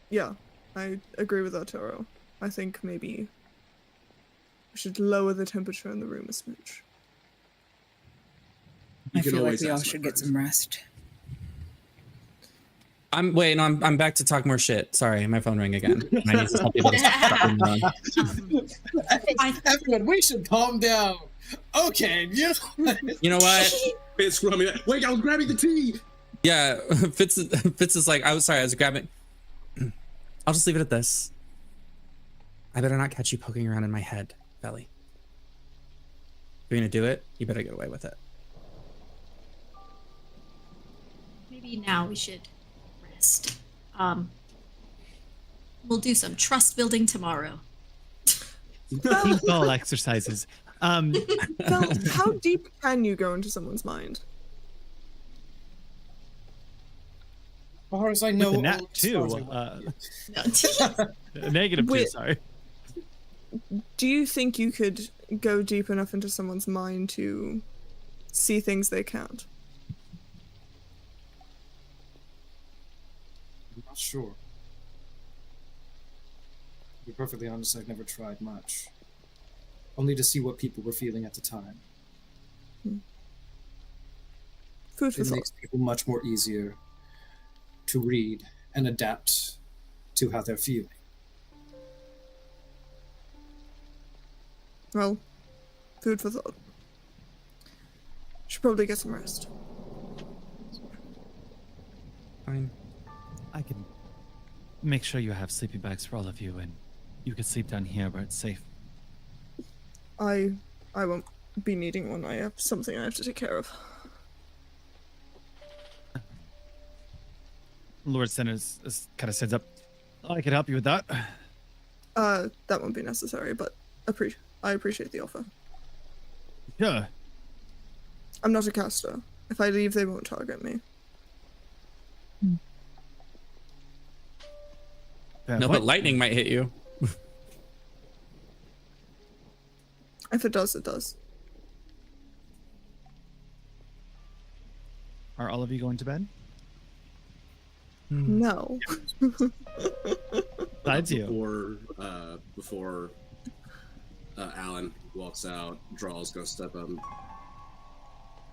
Yeah, I agree with Arturo. I think maybe we should lower the temperature in the room a smidge. I feel like we all should get some rest. I'm back to talk more shit. Sorry, my phone rang again. I need to tell people to stop. Everyone, we should calm down. Okay, you know what? Fitz, wait, I was grabbing the tea. Yeah, Fitz is like, I was grabbing. I'll just leave it at this. I better not catch you poking around in my head, Belly. If you're gonna do it, you better get away with it. Maybe now we should rest. We'll do some trust building tomorrow. Team ball exercises. How deep can you go into someone's mind? As far as I know, with a nat 2. Negative 2, sorry. Do you think you could go deep enough into someone's mind to see things they can't? I'm not sure. To be perfectly honest, I've never tried much. Only to see what people were feeling at the time. Food for it thought. Makes people much more easier to read and adapt to how they're feeling. Well, food for thought. Should probably get some rest. Fine. I can make sure you have sleeping bags for all of you, and you can sleep down here where it's safe. I won't be needing one. I have something I have to take care of. Lord Sinners kind of stands up. I can help you with that. That won't be necessary, but I appreciate the offer. Yeah. I'm not a caster. If I leave, they won't target me. No, but lightning might hit you. If it does, it does. Are all of you going to bed? No. Besides you. Before Alan walks out, Drawl's gonna step up.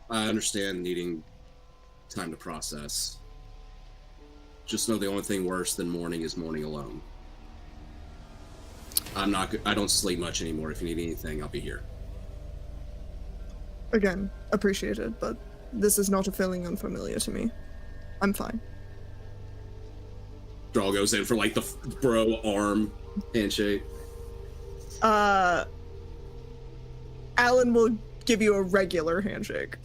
I understand needing time to process. Just know the only thing worse than mourning is mourning alone. I don't sleep much anymore. If you need anything, I'll be here. Again, appreciated, but this is not a feeling unfamiliar to me. I'm fine. Drawl goes in for like the bro arm handshake. Alan will give you a regular handshake.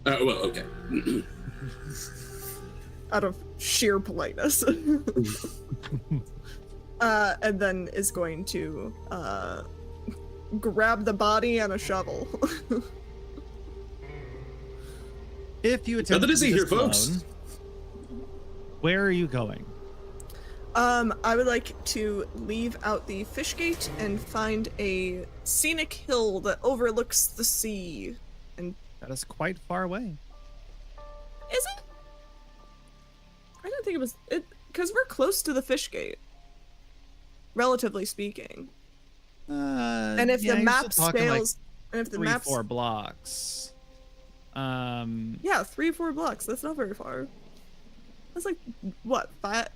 Well, okay. Out of sheer politeness. And then is going to grab the body and a shovel. If you attempt Nothing to see here, alone, folks. Where are you going? I would like to leave out the fish gate and find a scenic hill that overlooks the sea. And That is quite far away. is it? I didn't think it was it because we're close to the fish gate, relatively speaking. And if the map scales, and if the map 4 blocks. yeah, 3-4 blocks. That's not very far. That's like what 5.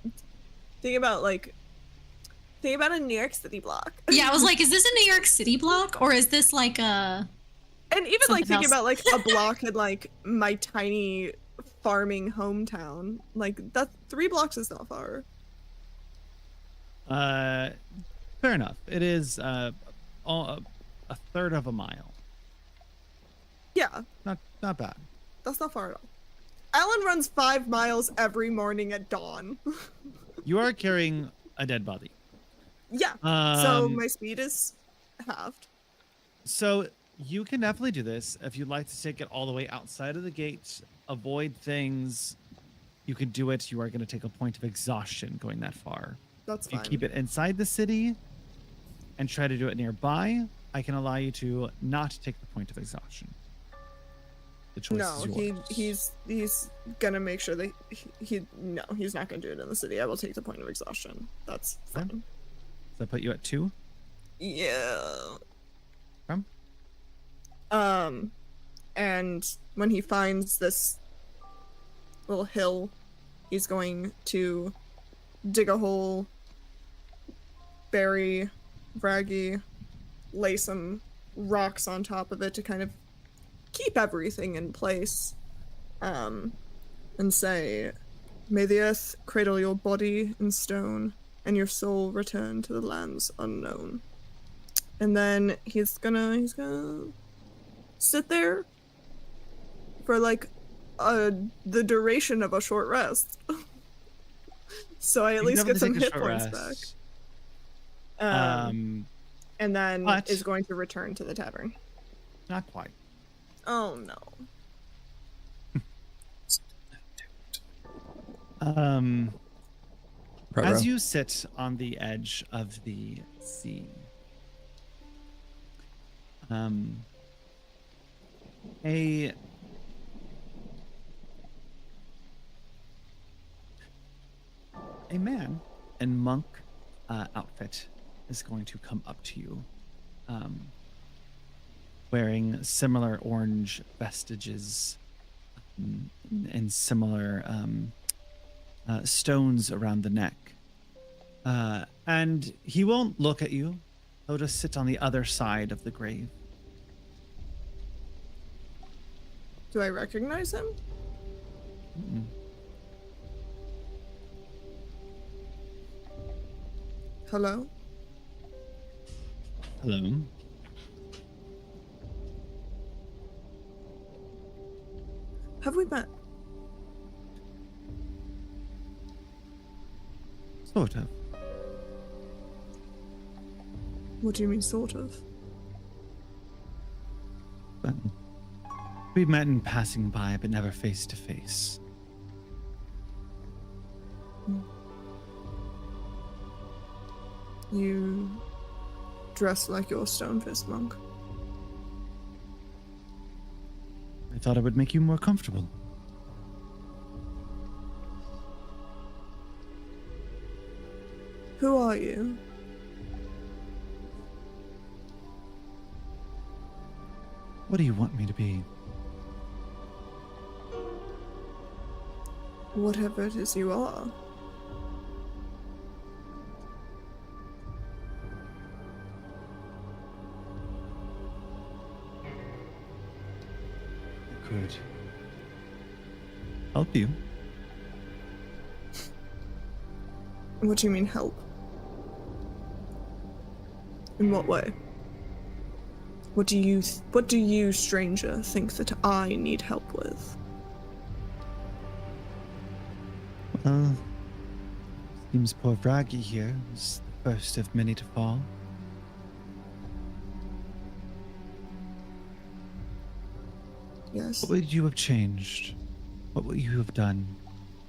Think about a New York City block. Yeah, I was like, is this a New York City block or is this like a? And even like something thinking else? about like a block in like my tiny farming hometown, like that 3 blocks is not far. Fair enough. It is a third of a mile. Yeah, Not bad. that's not far at all. Alan runs 5 miles every morning at dawn. You are carrying a dead body. Yeah, so my speed is halved. So you can definitely do this. If you'd like to take it all the way outside of the gate, avoid things, you can do it. You are going to take a point of exhaustion going that far. That's if you fine. keep it inside the city and try to do it nearby, I can allow you to not take the point of exhaustion. The choice No, is yours. he's gonna make sure that he's not gonna do it in the city. I will take the point of exhaustion. That's fine. Does that put you at 2? Yeah. From? And when he finds this little hill, he's going to dig a hole, bury Vraggy, lay some rocks on top of it to kind of keep everything in place, and say, "May the earth cradle your body in stone, and your soul return to the lands unknown." And then he's gonna sit there for like the duration of a short rest. So I at least get some hit points back. And then is going to return to the tavern. Not quite. Oh no. As you sit on the edge of the sea, a man in monk outfit is going to come up to you, wearing similar orange vestiges and similar stones around the neck. And he won't look at you. He'll just sit on the other side of the grave. Do I recognize him? Mm-mm. Hello? Hello. Have we met? Sort of. What do you mean, sort of? But we met in passing by, but never face to face. You dress like your Stonefist monk. I thought it would make you more comfortable. Who are you? What do you want me to be? Whatever it is you are. I could help you. What do you mean, help? In what way? What do you, stranger, think that I need help with? Well, seems poor Vraggy here is the first of many to fall. Yes. What would you have changed? What would you have done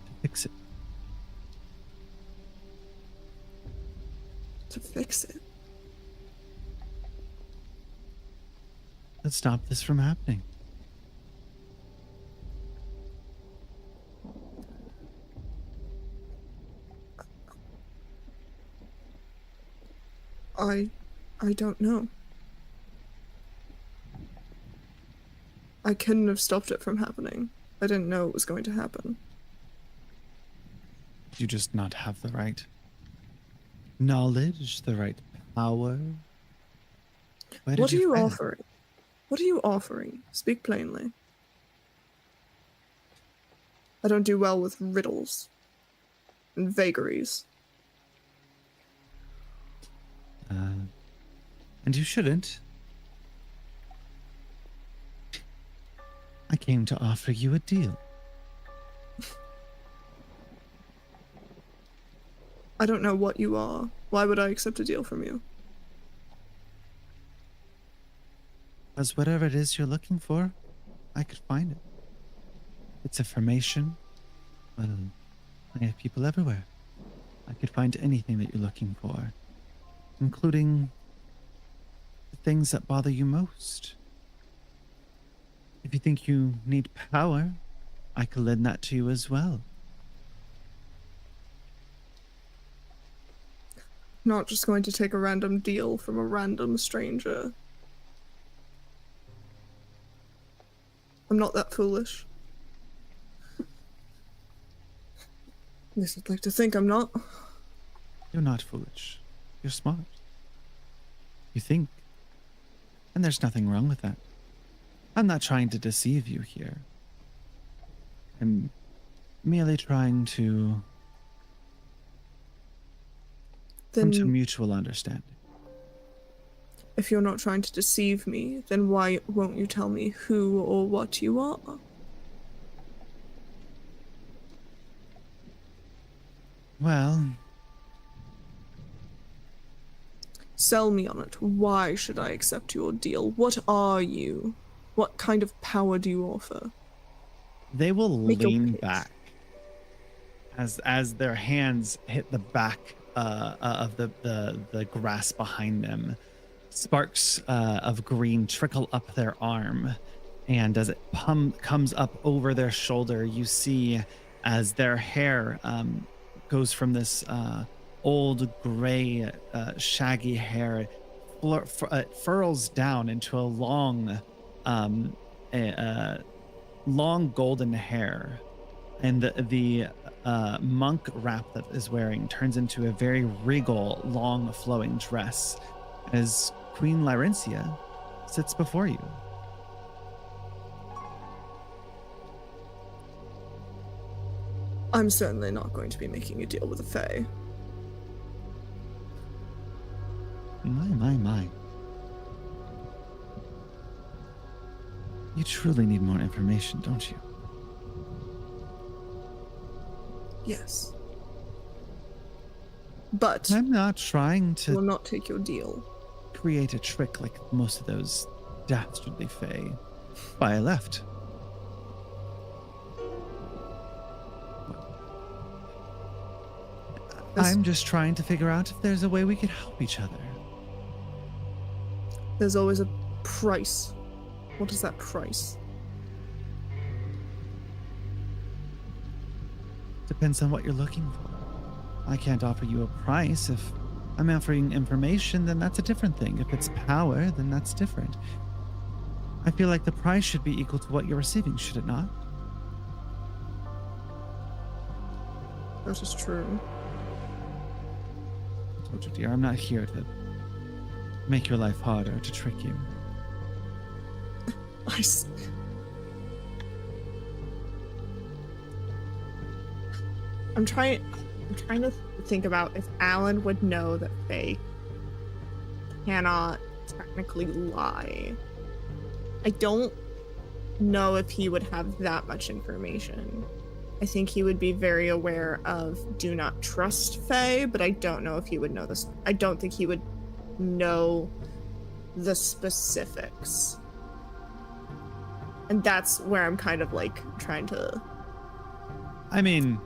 to fix it? To fix it? Let's stop this from happening. I don't know. I couldn't have stopped it from happening. I didn't know it was going to happen. You just not have the right knowledge, the right power. Where did What are you fail? offering? What are you offering? Speak plainly. I don't do well with riddles and vagaries. And you shouldn't. I came to offer you a deal. I don't know what you are. Why would I accept a deal from you? Because whatever it is you're looking for, I could find it. It's information. Well, I have people everywhere. I could find anything that you're looking for, including the things that bother you most. If you think you need power, I could lend that to you as well. Not just going to take a random deal from a random stranger. I'm not that foolish. At least I'd like to think I'm not. You're not foolish. You're smart. You think. And there's nothing wrong with that. I'm not trying to deceive you here. I'm merely trying to come to mutual understanding. If you're not trying to deceive me, then why won't you tell me who or what you are? Well, sell me on it. Why should I accept your deal? What are you? What kind of power do you offer? they will Make your lean pitch. back as their hands hit the back of the grass behind them. Sparks of green trickle up their arm, and as it comes up over their shoulder, you see as their hair goes from this old gray shaggy hair, furls down into a long golden hair, and the monk wrap that is wearing turns into a very regal, long flowing dress as Queen Lyrencia sits before you. I'm certainly not going to be making a deal with a fae. My. You truly need more information, don't you? Yes. But I'm not trying I will to not take your deal. create a trick like most of those dastardly fae. Why I left. I'm just trying to figure out if there's a way we could help each other. There's always a price. What is that price? Depends on what you're looking for. I can't offer you a price. If I'm offering information, then that's a different thing. If it's power, then that's different. I feel like the price should be equal to what you're receiving, should it not? That is true. I told you, dear, I'm not here to make your life harder, to trick you. I'm trying to think about if Alan would know that Faye cannot technically lie. I don't know if he would have that much information. I think he would be very aware of do not trust Faye, but I don't know if he would know this. I don't think he would know the specifics. And that's where I'm kind of like trying to. I mean,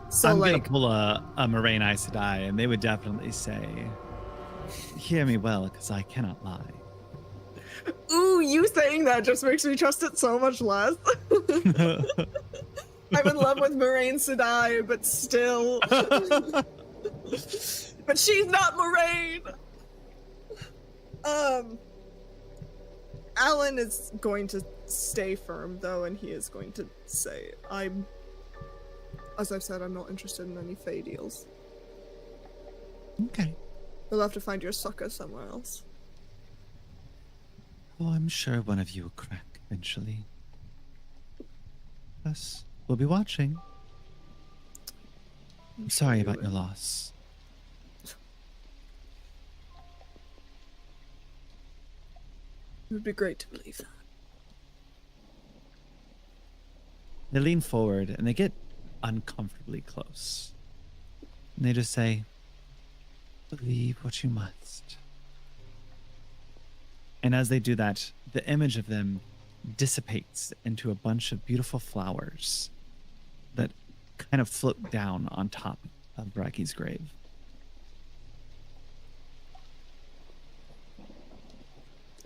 So I'm like, gonna pull a Moraine Aes Sedai, and they would definitely say, hear me well, because I cannot lie. ooh, you saying that just makes me trust it so much less. I'm in love with Moraine Sedai, but still. But she's not Moraine. Alan is going to stay firm though, and he is going to say, as I've said, I'm not interested in any Fae deals. Okay. You'll have to find your sucker somewhere else. Oh, I'm sure one of you will crack eventually. Yes, we'll be watching. I'm sorry about your loss. would be great to believe that. They lean forward and they get uncomfortably close. And they just say, believe what you must. And as they do that, the image of them dissipates into a bunch of beautiful flowers that kind of float down on top of Bracky's grave.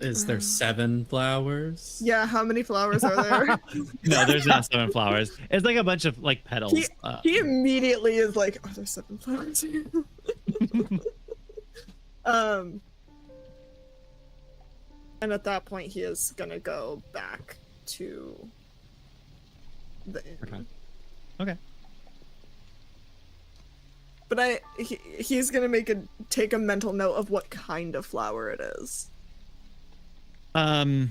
Is there 7 flowers? Yeah, how many flowers are there? No, there's not 7 flowers. It's like a bunch of like petals. He immediately is like, "Are there 7 flowers here?" And at that point, he is gonna go back to the inn. Okay. But he's gonna take a mental note of what kind of flower it is. They're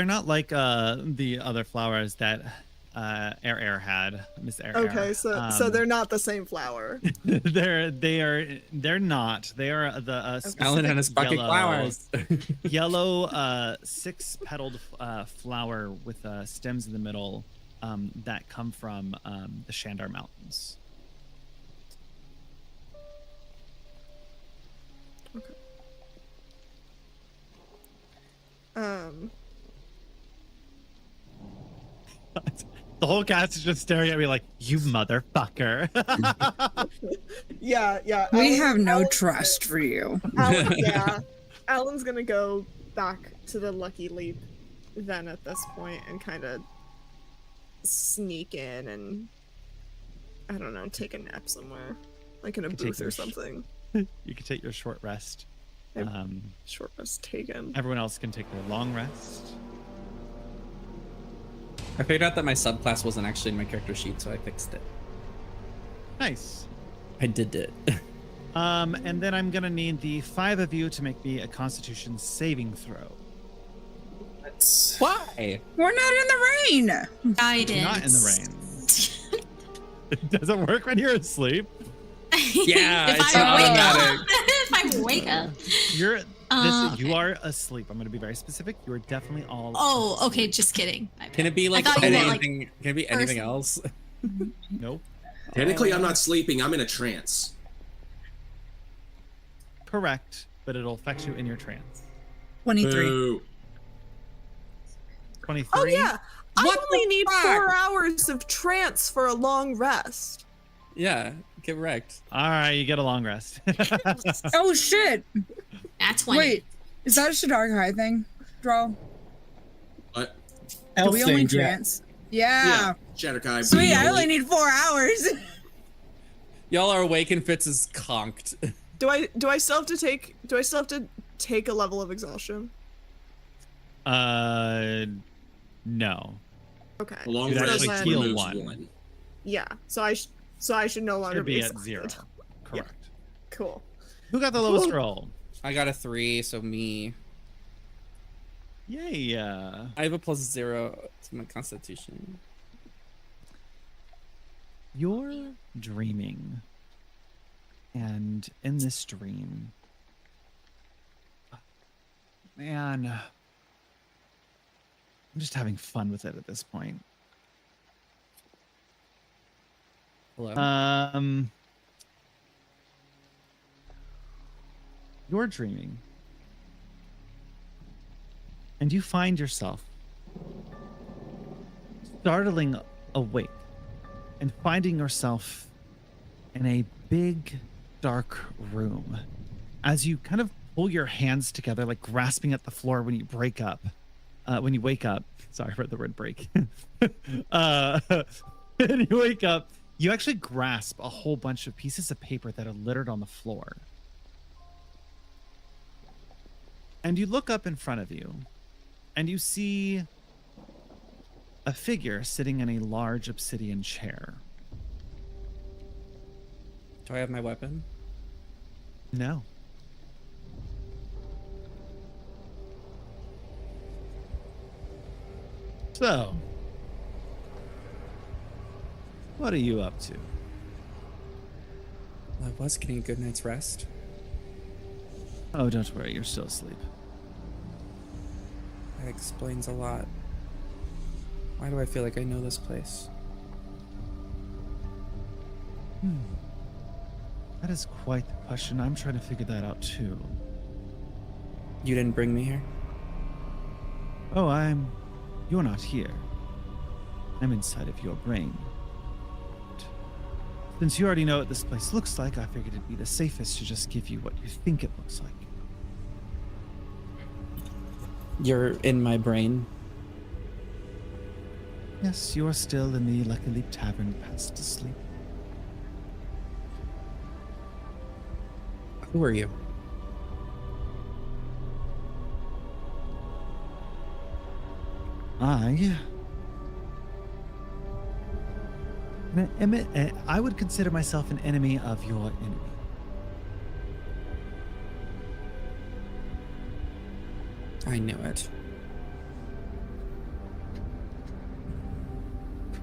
not like the other flowers that Air had, Miss Air. Okay, so they're not the same flower. they're not. They are the Alan and his bucket flowers. Yellow 6-petaled flower with stems in the middle that come from the Shandar Mountains. Okay. The whole cast is just staring at me like, you motherfucker. Yeah. We have no trust for you. Alan's gonna go back to the Lucky Leap then at this point and kind of sneak in and, I don't know, take a nap somewhere. Like in a booth or something. You can take your short rest. Short rest taken. Everyone else can take their long rest. I figured out that my subclass wasn't actually in my character sheet, so I fixed it. Nice. I did it. And then I'm gonna need the 5 of you to make me a Constitution saving throw. Why? We're not in the rain. Guidance. Not in the rain. It doesn't work when you're asleep. Yeah, if it's I wake automatic. up. If I wake up. You are asleep. I'm going to be very specific. You are definitely all. Oh, okay. Just kidding. Can it be like I thought you meant, anything? Can it be anything else? Nope. Technically, I'm not sleeping. I'm in a trance. Correct, but it'll affect you in your trance. 23. Boo. 23. Oh yeah, What I only the need fuck? 4 hours of trance for a long rest. Yeah, get wrecked. All right, you get a long rest. Oh shit! That's 20. Wait, is that a Shadar High thing, Draw? What? Do we only yeah. trance? Yeah. Shatterkai. Sweet, I only need 4 hours. Y'all are awake and Fitz is conked. Do I still have to take a level of exhaustion? No. Okay. A long You'd rest actually heal removes one. 1. Yeah. So I should no longer Should be at exhausted. 0. Correct. Cool. Who got the lowest roll? I got a 3, so me. Yay. I have a +0 to my constitution. You're dreaming. And in this dream, man, I'm just having fun with it at this point. Hello. You're dreaming. And you find yourself startling awake and finding yourself in a big, dark room as you kind of pull your hands together, like grasping at the floor when you wake up. Sorry for the word break. When you wake up, you actually grasp a whole bunch of pieces of paper that are littered on the floor. And you look up in front of you, and you see a figure sitting in a large obsidian chair. Do I have my weapon? No. So, what are you up to? I was getting a good night's rest. Oh, don't worry, you're still asleep. That explains a lot. Why do I feel like I know this place? That is quite the question. I'm trying to figure that out too. You didn't bring me here? Oh, you're not here. I'm inside of your brain. Since you already know what this place looks like, I figured it'd be the safest to just give you what you think it looks like. You're in my brain? Yes, you're still in the Lucky Leap Tavern, fast asleep. Who are you? I would consider myself an enemy of your enemy. I knew it.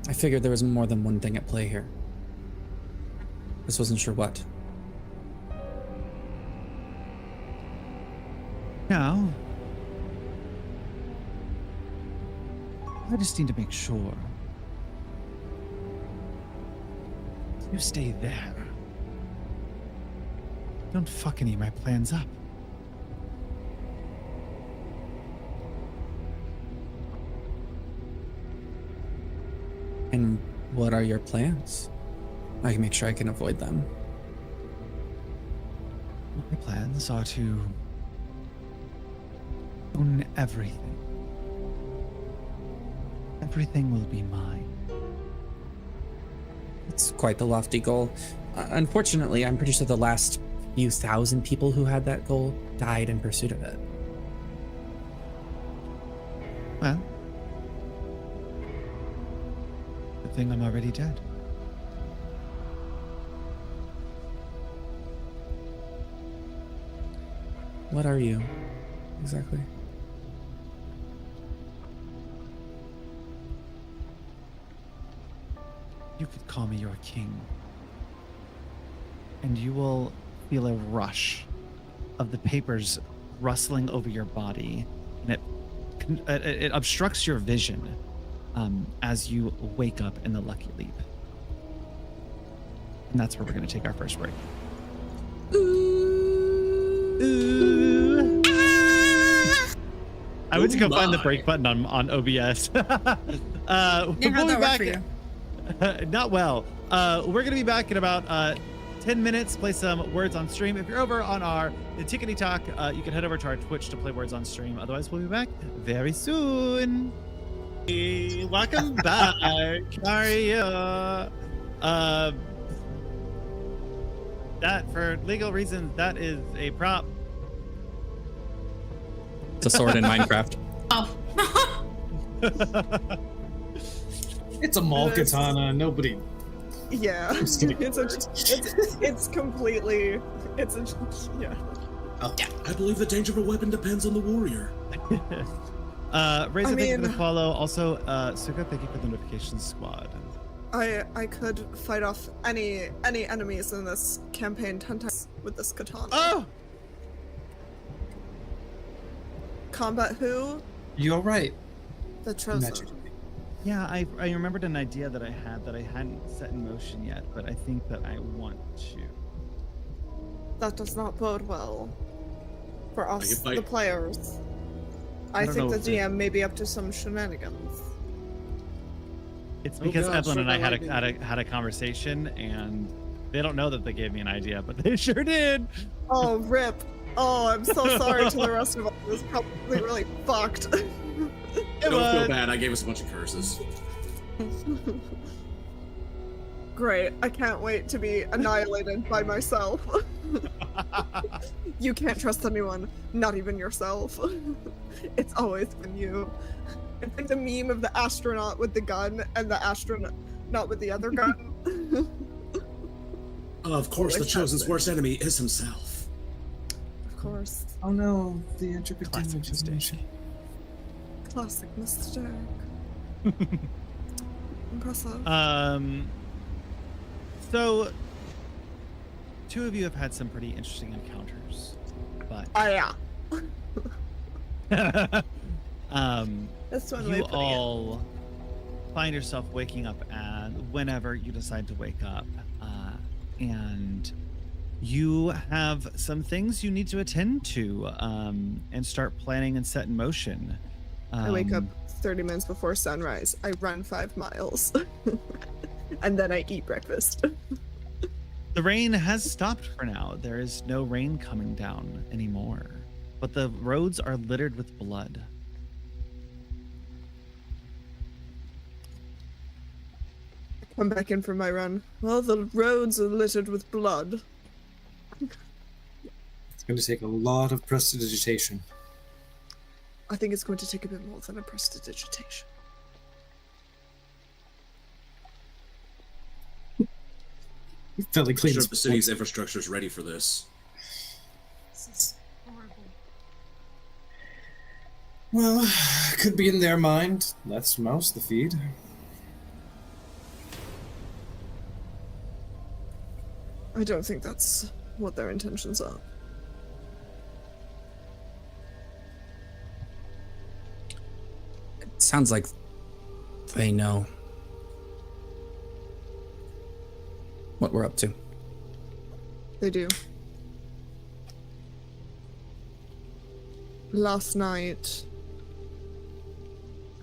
I figured there was more than one thing at play here. Just wasn't sure what. Now, I just need to make sure you stay there. Don't fuck any of my plans up. And what are your plans? I can make sure I can avoid them. My plans are to own everything. Everything will be mine. It's quite the lofty goal. Unfortunately, I'm pretty sure the last few thousand people who had that goal died in pursuit of it. Well, good thing I'm already dead. What are you, exactly? You could call me your king. And you will feel a rush of the papers rustling over your body. And it obstructs your vision as you wake up in the Lucky Leap. And that's where we're going to take our first break. Ooh. I went to go find the break button on OBS. How'd that work for you? Not well. We're gonna be back in about 10 minutes. Play some Words on Stream. If you're over on our Tickety Talk, you can head over to our Twitch to play Words on Stream. Otherwise, we'll be back very soon. Hey, welcome back. How are you? That, for legal reasons, that is a prop. It's a sword in Minecraft. Oh. It's a mall katana. Nobody. Yeah, it's completely. It's a yeah. Oh. I believe the danger of a weapon depends on the warrior. Razor, thank you for the follow. Also, Suka, thank you for the notifications squad. I could fight off any enemies in this campaign 10 times with this katana. Oh! Combat who? You're right. The chosen. Magically. Yeah, I remembered an idea that I had that I hadn't set in motion yet, but I think that I want to. That does not bode well for us, fight. the players. I don't think know the if GM may be up to some shenanigans. It's because God, Evelyn and I Sugar had a conversation, and they don't know that they gave me an idea, but they sure did. Oh, rip. Oh, I'm so sorry to the rest of us. It was probably really fucked. Don't feel bad. I gave us a bunch of curses. Great. I can't wait to be annihilated by myself. You can't trust anyone, not even yourself. It's always been you. It's like the meme of the astronaut with the gun and the astronaut not with the other gun. Of course, the Chosen's worst enemy is himself. Of course. Oh no, the intricate Classic damage. Classic mistake. Impressive. So two of you have had some pretty interesting encounters, but Oh yeah. That's one way You of putting it. all find yourself waking up whenever you decide to wake up. And you have some things you need to attend to and start planning and set in motion. I wake up 30 minutes before sunrise. I run 5 miles. And then I eat breakfast. The rain has stopped for now. There is no rain coming down anymore. But the roads are littered with blood. Come back in for my run. Well, the roads are littered with blood. It's going to take a lot of prestidigitation. I think it's going to take a bit more than a prestidigitation. Fairly I'm clean. sure the city's infrastructure is ready for this. This is horrible. Well, could be in their mind. Let's mouse the feed. I don't think that's what their intentions are. It sounds like they know what we're up to. They do. Last night,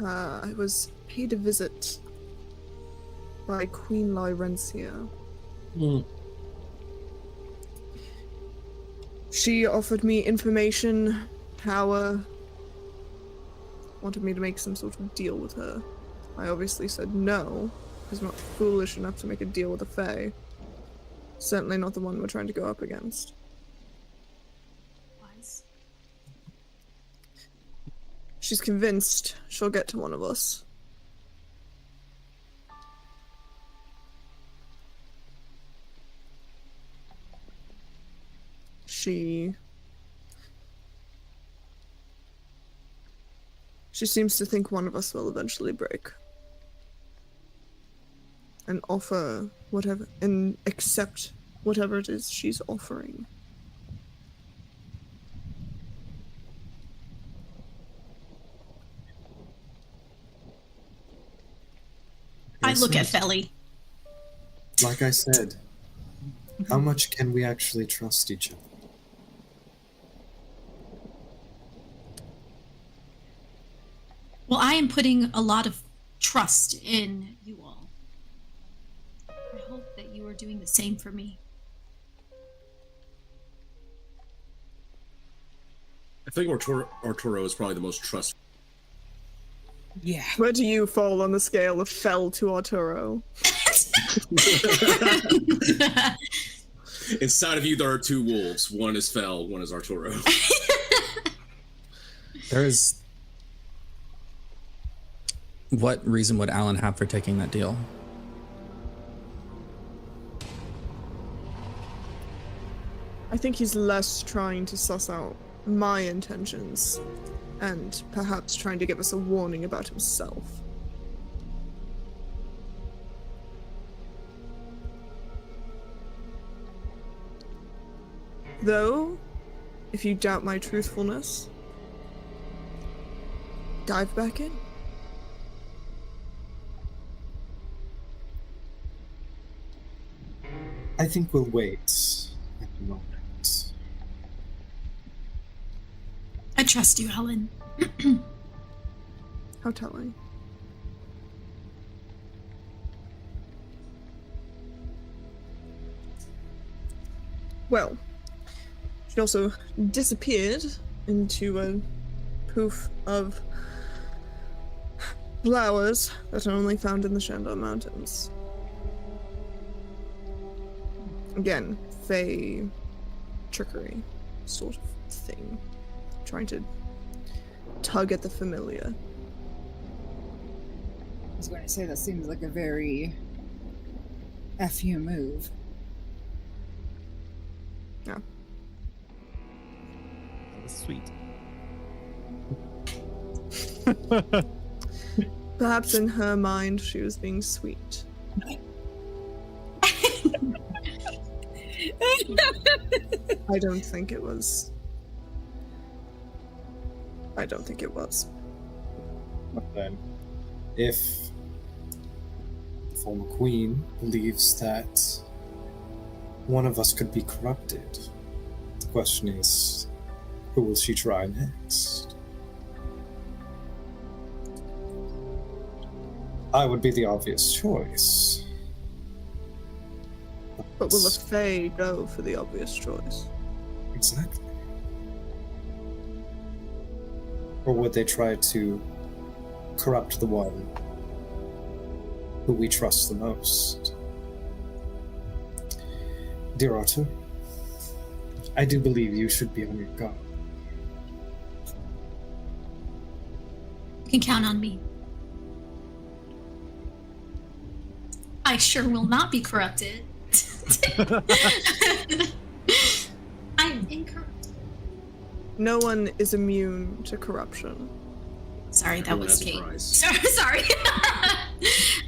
I was paid a visit by Queen Lyrencia. She offered me information, power, wanted me to make some sort of deal with her. I obviously said no, because I'm not foolish enough to make a deal with a fae. Certainly not the one we're trying to go up against. Wise. She's convinced she'll get to one of us. She seems to think one of us will eventually break. And offer whatever, and accept whatever it is she's offering. I look at Felly. Like I said, how much can we actually trust each other? Well, I am putting a lot of trust in you all. I hope that you are doing the same for me. I think Arturo is probably the most trustful. Yeah. Where do you fall on the scale of Fel to Arturo? Inside of you, there are 2 wolves. One is Fel, one is Arturo. There is. What reason would Alan have for taking that deal? I think he's less trying to suss out my intentions and perhaps trying to give us a warning about himself. Though, if you doubt my truthfulness, dive back in. I think we'll wait at the moment. I trust you, Helen. How telling. Well, she also disappeared into a poof of flowers that are only found in the Shandor Mountains. Again, fae trickery sort of thing. Trying to tug at the familiar. I was going to say that seems like a very FU move. Yeah. That was sweet. Perhaps in her mind she was being sweet. I don't think it was. Then, if the former queen believes that one of us could be corrupted, the question is, who will she try next? I would be the obvious choice. But will the Fae go for the obvious choice? Exactly. Or would they try to corrupt the one who we trust the most? Dear Arthur, I do believe you should be on your guard. You can count on me. I sure will not be corrupted. I'm incorruptible. No one is immune to corruption. Sorry, that was Kate. Surprise. Sorry.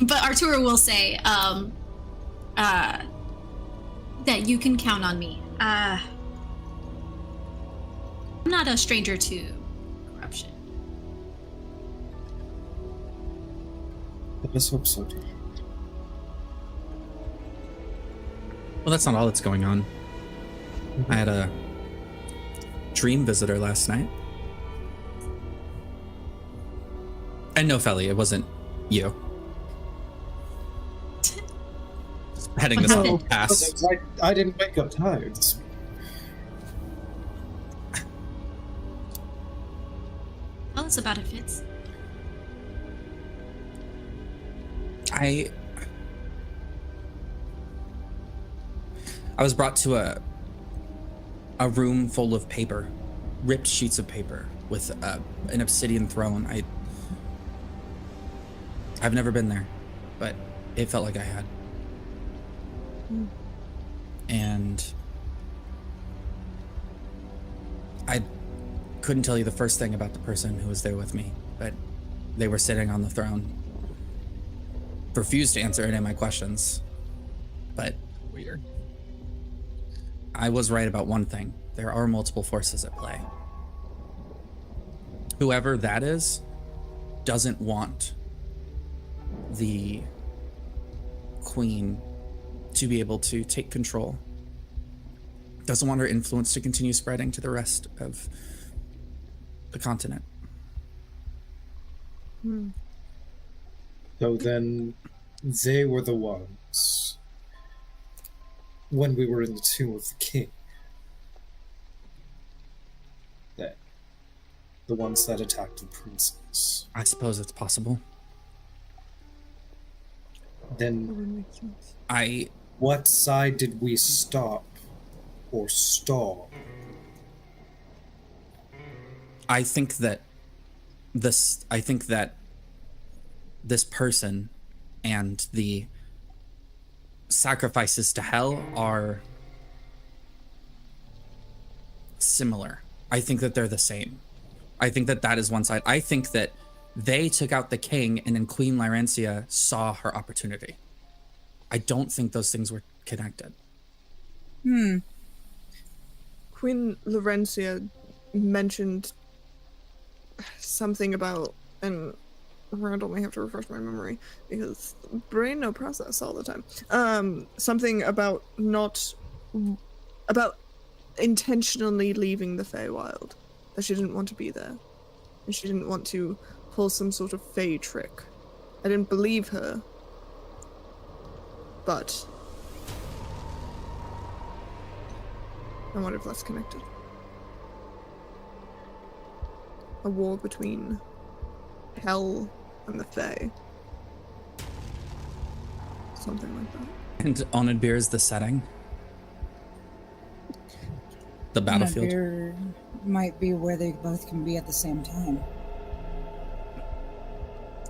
But Arturo will say that you can count on me. I'm not a stranger to corruption. Let us hope so, dear. Well, that's not all that's going on. I had a dream visitor last night. And no, Feli, it wasn't you. Just heading this whole pass. I didn't wake up tired. Tell us about it, Fitz. I was brought to a room full of paper, ripped sheets of paper with an obsidian throne. I've never been there, but it felt like I had. And I couldn't tell you the first thing about the person who was there with me, but they were sitting on the throne. Refused to answer any of my questions, but weird. I was right about one thing. There are multiple forces at play. Whoever that is doesn't want the queen to be able to take control. Doesn't want her influence to continue spreading to the rest of the continent. So then they were the ones, when we were in the tomb of the king, that the ones that attacked the princess. I suppose it's possible. Then I what side did we stop or stall? I think that this person and the sacrifices to hell are similar. I think that they're the same. I think that is one side. I think that they took out the king and then Queen Lyrancia saw her opportunity. I don't think those things were connected. Queen Lyrancia mentioned something about, and Randall may have to refresh my memory because brain no process all the time. Something about about intentionally leaving the Feywild, that she didn't want to be there, and she didn't want to pull some sort of Fey trick. I didn't believe her, but I wonder if that's connected. A war between hell and the Fae. Something like that. And Onedbir is the setting? The battlefield? Onedbir might be where they both can be at the same time.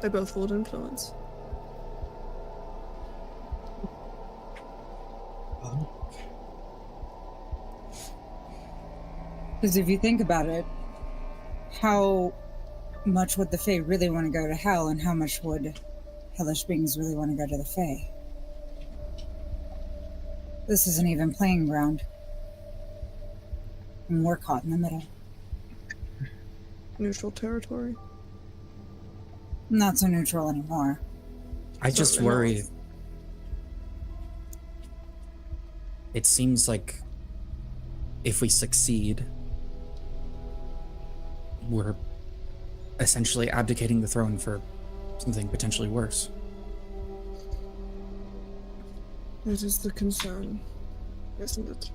They both hold influence. Because if you think about it, how much would the Fae really want to go to hell, and how much would hellish beings really want to go to the Fae? This is an even playing ground. And we're caught in the middle. Neutral territory. Not so neutral anymore. I just worry. It seems like if we succeed, we're essentially abdicating the throne for something potentially worse. That is the concern, isn't it?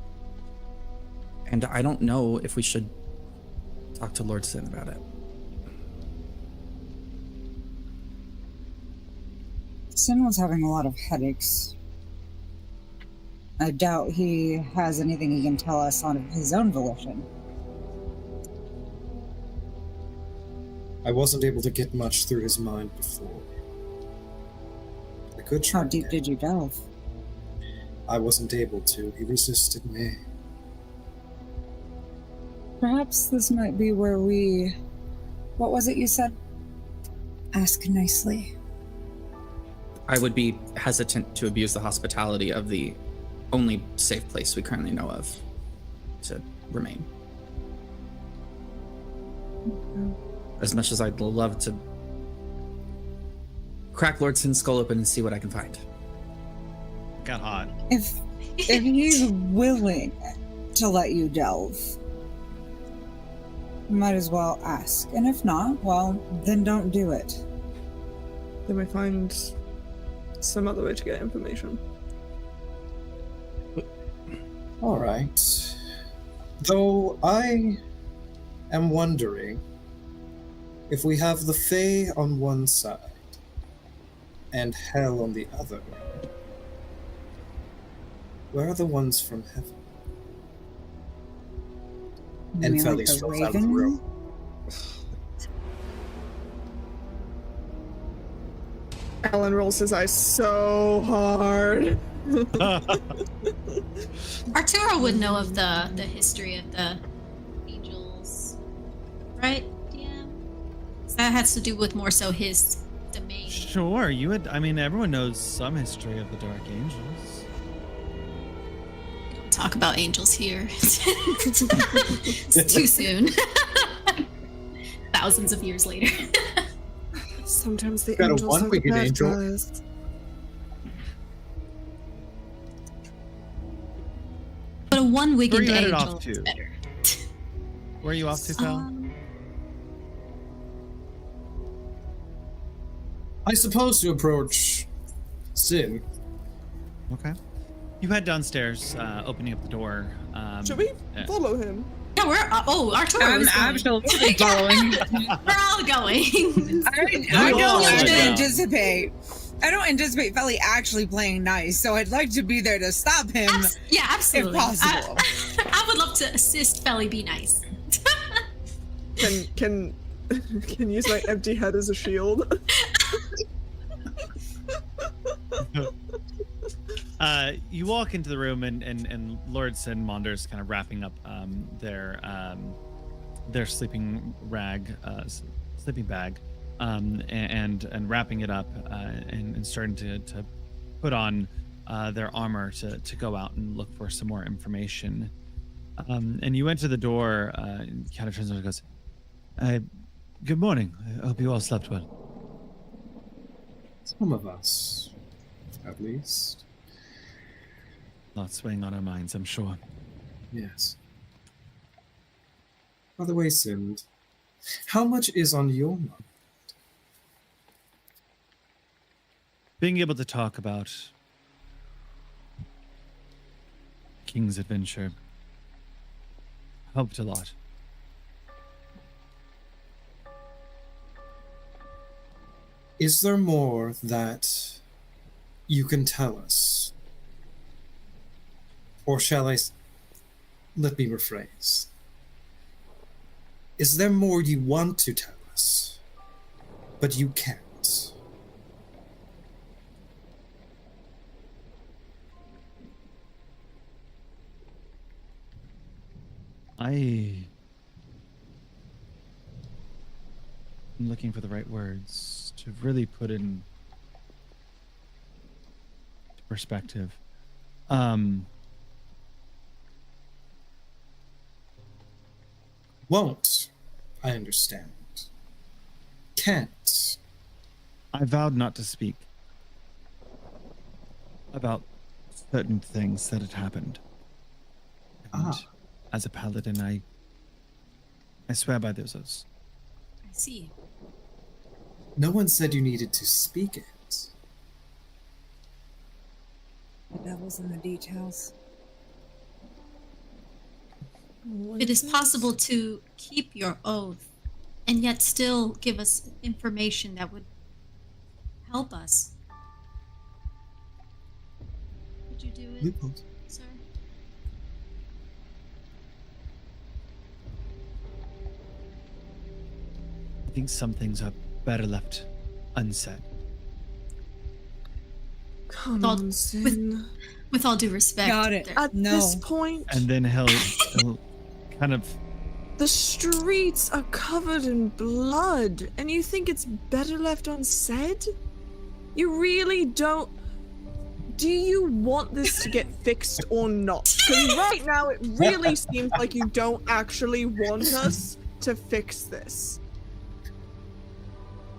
And I don't know if we should talk to Lord Sin about it. Sin was having a lot of headaches. I doubt he has anything he can tell us on his own volition. I wasn't able to get much through his mind before. I could try. How deep did you delve? I wasn't able to. He resisted me. Perhaps this might be where we... What was it you said? Ask nicely. I would be hesitant to abuse the hospitality of the only safe place we currently know of to remain. As much as I'd love to crack Lord Sin's skull open and see what I can find. Got hot. If he's willing to let you delve, you might as well ask. And if not, well, then don't do it. Then we find some other way to get information. All right. Though I am wondering if we have the Fae on one side and Hell on the other, where are the ones from heaven? You And mean Felly like the strolls out of the raven? room. Alan rolls his eyes so hard. Arturo would know of the history of the angels, right, DM? So that has to do with more so his domain. Sure, you would. I mean, everyone knows some history of the Dark Angels. We don't talk about angels here. It's too soon. Thousands of years later. Sometimes the Got a angels are the one-winged bad angel. guys. But a one-winged Where are you headed angel off is to? better. Where are you off to, Fel? I suppose to approach Sin. Okay. You head downstairs, opening up the door. Should we follow him? Yeah, we're Arturo I'm is going. absolutely following. We're all going. I don't Oh my God. anticipate. I don't anticipate Felly actually playing nice, so I'd like to be there to stop him. Yeah, absolutely. If possible. I would love to assist Felly be nice. Can use my empty head as a shield. You walk into the room and Lord Sin Maunder's kind of wrapping up their sleeping bag, and wrapping it up and starting to put on their armor to go out and look for some more information. And you enter the door, and kind of turns around and goes, "Good morning. I hope you all slept well." Some of us, at least. Lots weighing on our minds, I'm sure. Yes. By the way, Sind, how much is on your mind? Being able to talk about King's adventure helped a lot. Is there more that you can tell us? Or shall let me rephrase. Is there more you want to tell us, but you can't? I'm looking for the right words to really put in perspective. Won't, I understand. Can't, I vowed not to speak about certain things that had happened. And as a paladin, I swear by those oaths. I see. No one said you needed to speak it. The devil's in the details. It is possible to keep your oath and yet still give us information that would help us. Would you do it, sir? I think some things are better left unsaid. Come on, Sin. With all due respect. Got it. At this point, And then he'll kind of... the streets are covered in blood, and you think it's better left unsaid? You really don't. Do you want this to get fixed or not? Because right now it really seems like you don't actually want us to fix this.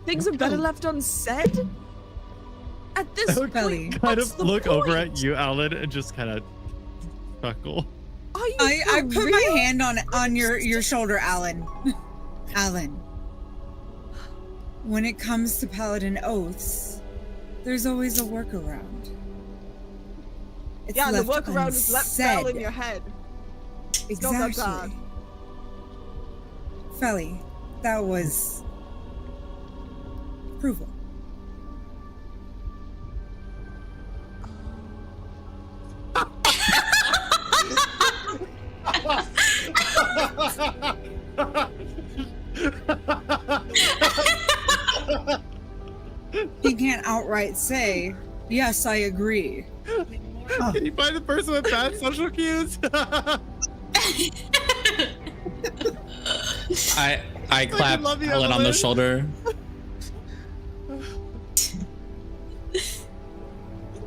Things are better left unsaid? At this point, kind what's of the look point? over at you, Alan, and just kind of chuckle. Are you I for put real? my hand on your shoulder, Alan. Alan. When it comes to paladin oaths, there's always a workaround. It's Yeah, the left workaround is left unsaid. fell in your head. It's not that Exactly. bad. Felly, that was approval. He can't outright say, yes, I agree. Can you find the person with bad social cues? I clap love you, Alan on the Evelyn. shoulder.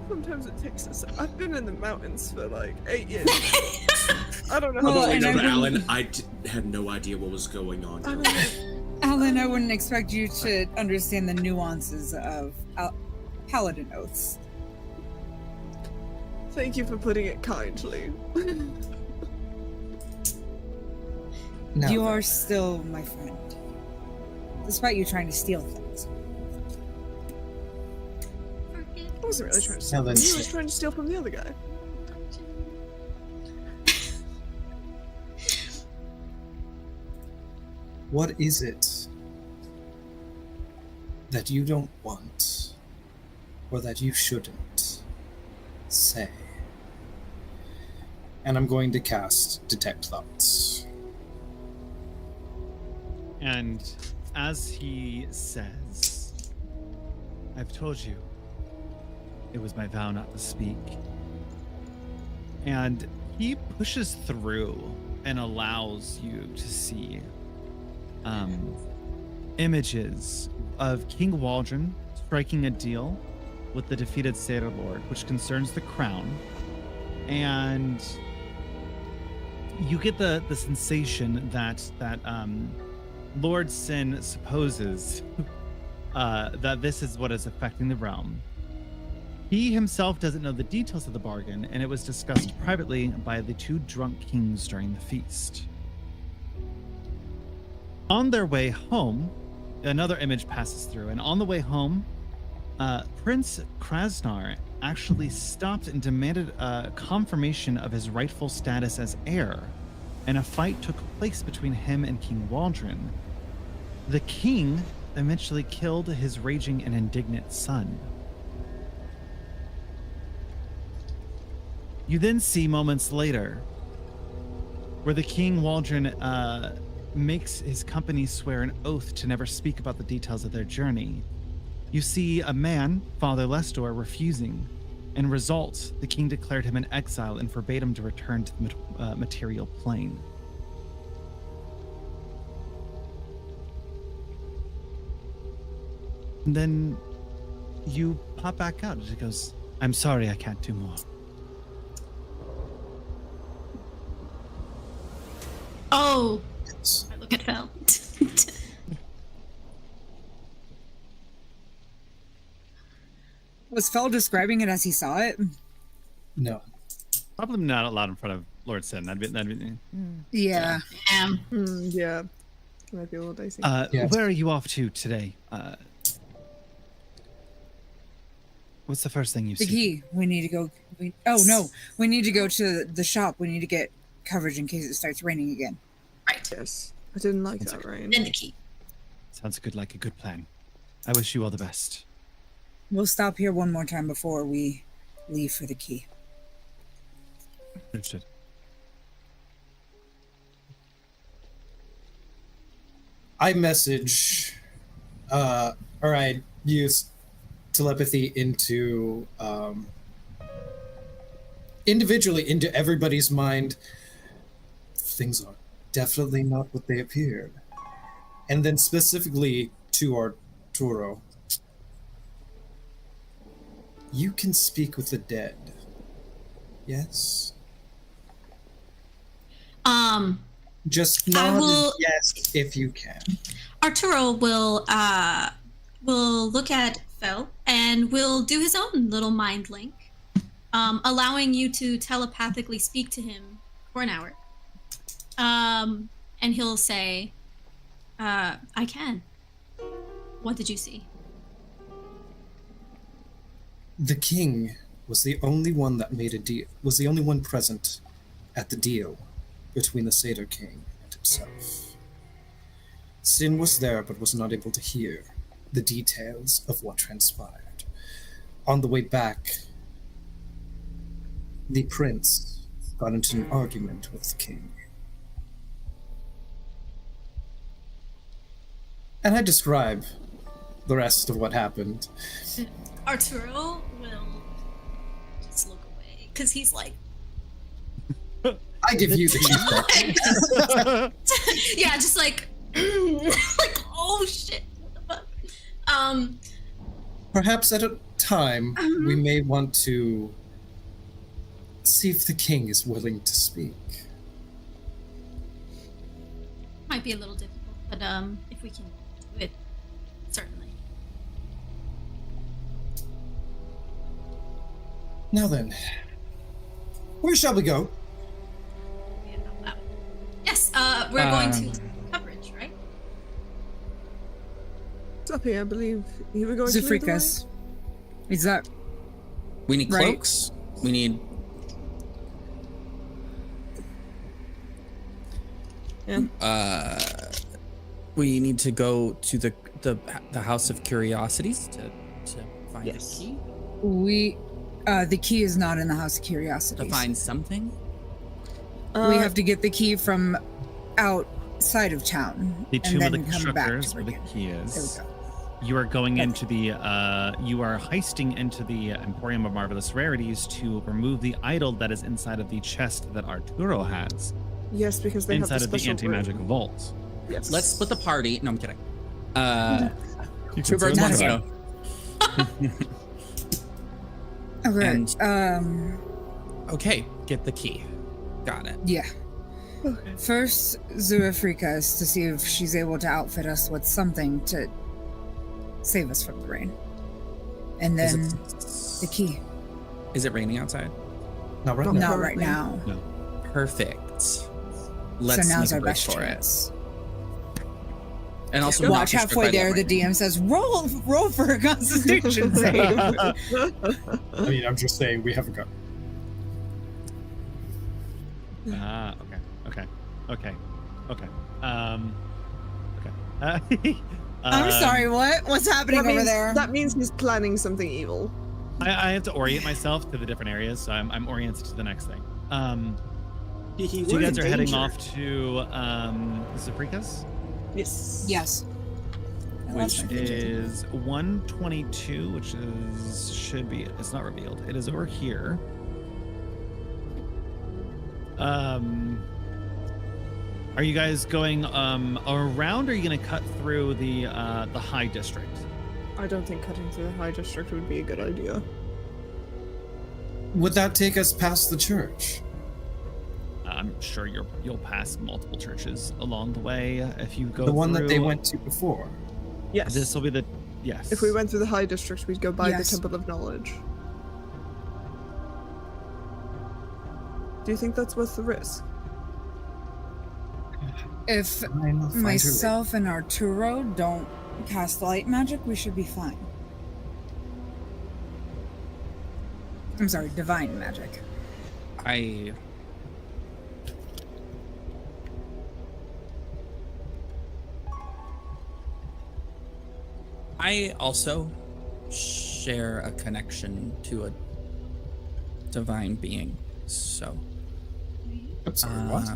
Sometimes it takes us. I've been in the mountains for like 8 years. I don't know Well, how and long. I Alan, had no idea what was going on. I here. don't know. Alan, I wouldn't expect you to understand the nuances of paladin oaths. Thank you for putting it kindly. Now You then. are still my friend, despite you trying to steal things. I wasn't really trying to steal Now from then, you. I was sit. trying to steal from the other guy. What is it that you don't want, or that you shouldn't say? And I'm going to cast Detect Thoughts. And as he says, I've told you, it was my vow not to speak. And he pushes through and allows you to see images of King Waldron striking a deal with the defeated Satyr Lord, which concerns the crown. And you get the sensation that Lord Sin supposes that this is what is affecting the realm. He himself doesn't know the details of the bargain, and it was discussed privately by the two drunk kings during the feast. On their way home, another image passes through, and on the way home, Prince Krasnar actually stopped and demanded a confirmation of his rightful status as heir, and a fight took place between him and King Waldron. The king eventually killed his raging and indignant son. You then see moments later where the King Waldron makes his company swear an oath to never speak about the details of their journey. You see a man, Father Lestor, refusing. In result, the king declared him an exile and forbade him to return to the material plane. And then you pop back out and he goes, I'm sorry, I can't do more. Oh, I look at Fel. Was Fel describing it as he saw it? No. Probably not allowed in front of Lord Sin. That'd be Yeah. Yeah. Might be a little dicey. Yes. Where are you off to today? What's the first thing you The see? key. We need to go. We need to go to the shop. We need to get coverage in case it starts raining again. Right. Yes. I didn't like that, Ryan. And the key. Sounds good, like a good plan. I wish you all the best. We'll stop here one more time before we leave for the key. Understood. I message, or I use telepathy into, individually into everybody's mind. Things are definitely not what they appeared. And then specifically to Arturo. You can speak with the dead. Yes? Just nod yes if you can. Arturo will look at Fel and will do his own little mind link, allowing you to telepathically speak to him for an hour. And he'll say, I can. What did you see? The king was the only one that made a deal, was the only one present at the deal between the Satyr King and himself. Sin was there but was not able to hear the details of what transpired. On the way back, the prince got into an argument with the king. And I describe the rest of what happened. Arturo will just look away because he's like, I give you the yeah, just like, like, oh shit, what the fuck? Perhaps at a time we may want to see if the king is willing to speak. Might be a little difficult, but if we can do it, certainly. Now then, where shall we go? Yes, we're going to coverage, right? It's up here, I believe. You were going to lead the way? Zafrikas. Is that We need Right. cloaks. We need. We need to go to the House of Curiosities to find Yes. the key. the key is not in the House of Curiosities. To find something. We have to get the key from outside of town. The and Tomb of then the come back Constructors, to where the it. key There we is. go. You are going into the, you are heisting into the Emporium of Marvelous Rarities to remove the idol that is inside of the chest that Arturo has. Yes, because they Inside have of the the special anti-magic room. vault. Yes. Let's split the party. No, I'm kidding. You Two can birds, one certainly stone. Okay. And- Okay, get the key. Got it. Yeah. First, Zafrikas to see if she's able to outfit us with something to save us from the rain. And then the key. Is it raining outside? Not right now. Not right currently. now. Perfect. So Let's now's make our a break best for chance. it. And also, Watch halfway there, the DM says, roll for a constitution save. I mean, I'm just saying we haven't got. Okay. Okay. I'm sorry, what? What's happening over there? That means he's planning something evil. I have to orient myself to the different areas, so I'm oriented to the next thing. So you guys are heading off to Zafrikas, Yes. Yes. which is 122, which should be, it's not revealed. It is over here. Are you guys going around, or are you going to cut through the High District? I don't think cutting through the High District would be a good idea. Would that take us past the church? I'm sure you'll pass multiple churches along the way if you go The one that they through- went to before. Yes. This will be the Yes. If we went through the High District, we'd go by Yes. the Temple of Knowledge. Do you think that's worth the risk? If myself and Arturo don't cast light magic, we should be fine. I'm sorry, divine magic. I also share a connection to a divine being, so I'm sorry, what?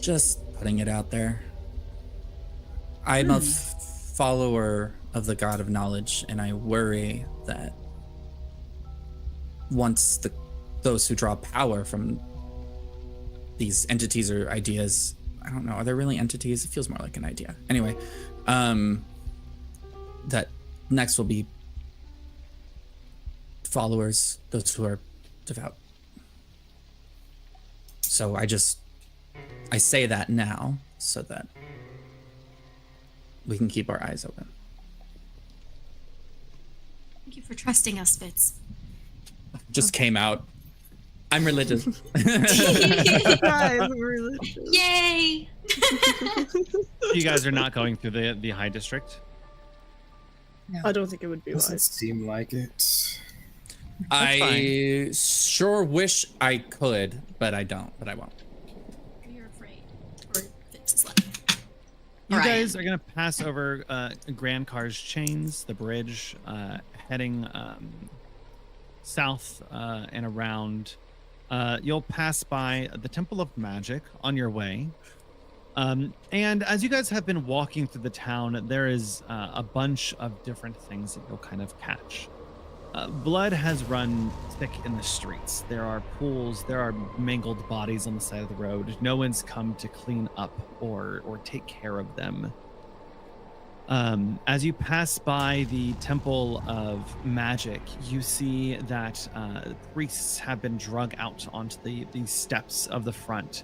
just putting it out there. I'm a follower of the God of Knowledge, and I worry that once those who draw power from these entities or ideas, I don't know, are there really entities? It feels more like an idea. Anyway, that next will be followers, those who are devout. So I say that now so that we can keep our eyes open. Thank you for trusting us, Fitz. Just came out. I'm religious. Guys, we're religious. Yay! You guys are not going through the High District? I don't think it would be Doesn't wise. seem like it. I sure wish I could, but I don't, but I won't. You're afraid. Or Fitz is left. You All right. guys are going to pass over Grand Car's Chains, the bridge, heading south and around. You'll pass by the Temple of Magic on your way. And as you guys have been walking through the town, there is a bunch of different things that you'll kind of catch. Blood has run thick in the streets. There are pools, there are mangled bodies on the side of the road. No one's come to clean up or take care of them. As you pass by the Temple of Magic, you see that priests have been drug out onto the steps of the front,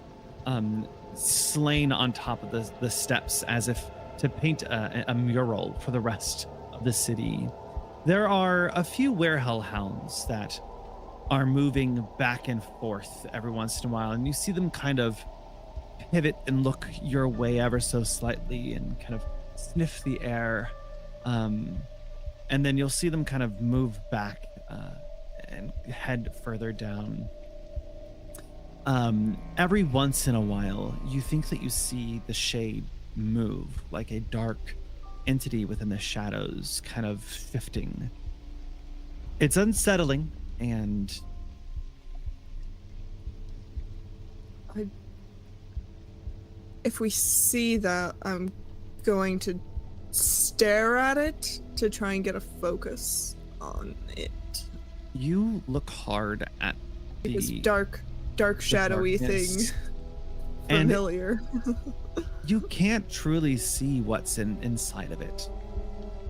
slain on top of the steps as if to paint a mural for the rest of the city. There are a few werehell hounds that are moving back and forth every once in a while, and you see them kind of pivot and look your way ever so slightly and kind of sniff the air. And then you'll see them kind of move back and head further down. Every once in a while, you think that you see the shade move, like a dark entity within the shadows kind of shifting. It's unsettling, and If we see that, I'm going to stare at it to try and get a focus on it. you look hard at This the dark, shadowy thing. darkness. And Familiar. you can't truly see what's inside of it.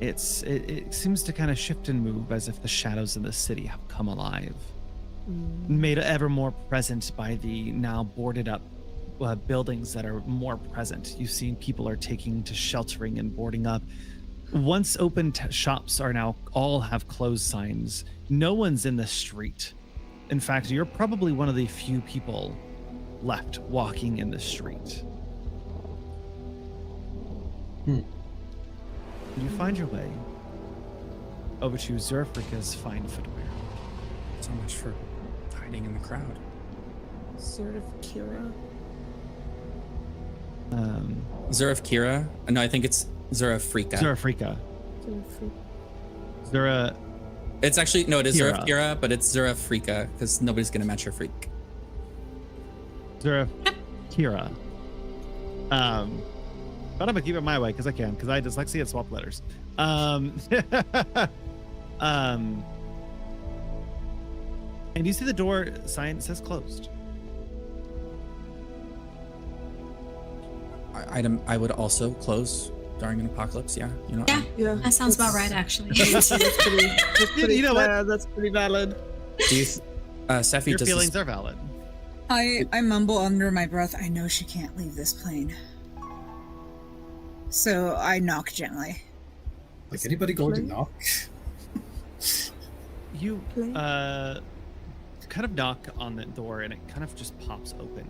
It seems to kind of shift and move as if the shadows in the city have come alive, made ever more present by the now boarded up buildings that are more present. You've seen people are taking to sheltering and boarding up. Once open shops are now all have closed signs. No one's in the street. In fact, you're probably one of the few people left walking in the street. You find your way over to Zurfrika's fine footwear. So much for hiding in the crowd. Sort of Kira. Zuraf Kira? No, I think it's Zurafrika. Zurfrika. Zura. It's actually, no, it is Kira. Zuraf Kira, but it's Zurafrika because nobody's going to match your freak. Zurfkira. But I'm gonna keep it my way because I can, because I dyslexia and swap letters. And you see the door sign says closed. I would also close during an apocalypse. Yeah, you know. Yeah, Yeah. that sounds about right, actually. That's pretty You know what? fair, that's pretty valid. Do you, Sephi, Your does feelings this, are valid. I mumble under my breath, I know she can't leave this plane. So I knock gently. Like anybody going to knock? You kind of knock on the door and it kind of just pops open.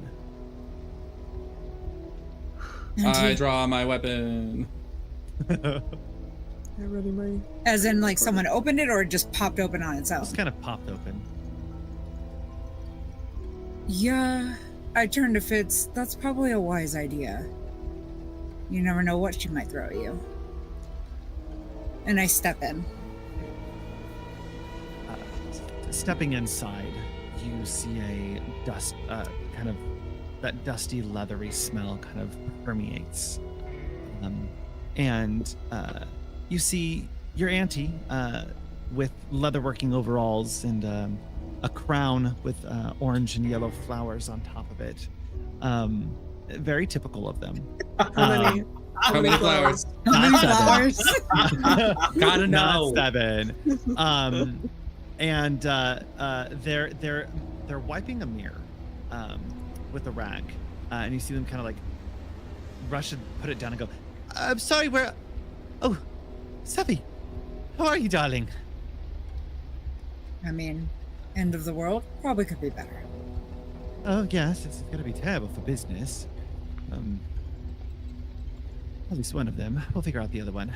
I draw my weapon. I ready my. As in, like, someone opened it or it just popped open on its own? Just kind of popped open. Yeah, I turn to Fitz. That's probably a wise idea. You never know what she might throw at you. And I step in. Stepping inside, you see a dust, kind of that dusty, leathery smell kind of permeates. And you see your auntie with leatherworking overalls and a crown with orange and yellow flowers on top of it. Very typical of them. How many flowers? How many flowers? Gotta know. Not 7. And they're wiping a mirror with a rag, and you see them kind of like rush and put it down and go, "I'm sorry, where? Oh, Seppi, how are you, darling?" I mean, end of the world probably could be better. Oh yes, it's gonna be terrible for business. At least one of them. We'll figure out the other one.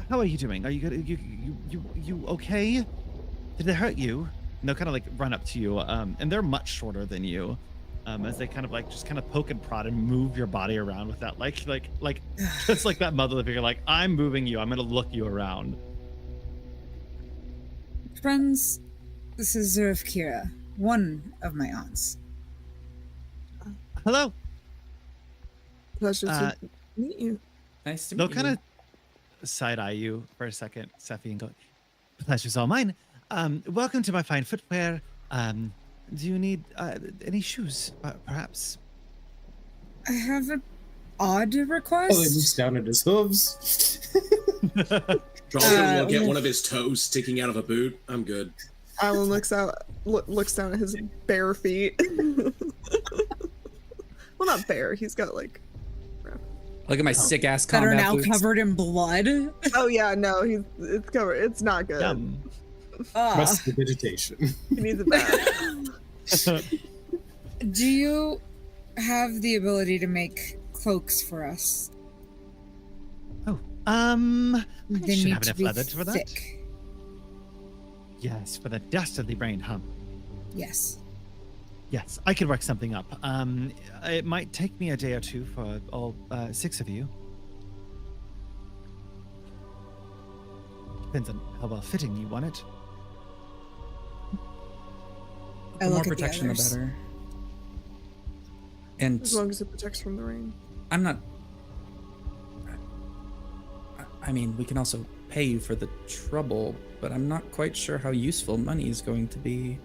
How are you doing? Are you good? You okay? Did they hurt you? And they'll kind of like run up to you, and they're much shorter than you, as they kind of like just kind of poke and prod and move your body around with that, like just like that motherly figure, like, I'm moving you, I'm gonna look you around. Friends, this is Zurf Kira, one of my aunts. Hello. Pleasure to meet you. Nice to meet They'll you. kind of side eye you for a second, Sephi, and go, "Pleasure's all mine. Welcome to my fine footwear. Do you need any shoes, perhaps?" I have an odd request. Oh, he looks down at his hooves. Charles will get one of his toes sticking out of a boot. I'm good. Alan looks down at his bare feet. Well, not bare. He's got like. Look at my sick ass That are combat now boots. covered in blood. Oh yeah, no, it's covered. It's not good. Must be meditation. He needs a bath. Do you have the ability to make cloaks for us? Oh, They I should need have to enough be leather for that. thick. Yes, for the dastardly brain, huh? Yes. Yes, I could work something up. It might take me a day or two for all 6 of you. Depends on how well fitting you want it. I The more look at the protection, the others. better. And As long as it protects from the rain. I'm not. I mean, we can also pay you for the trouble, but I'm not quite sure how useful money is going to be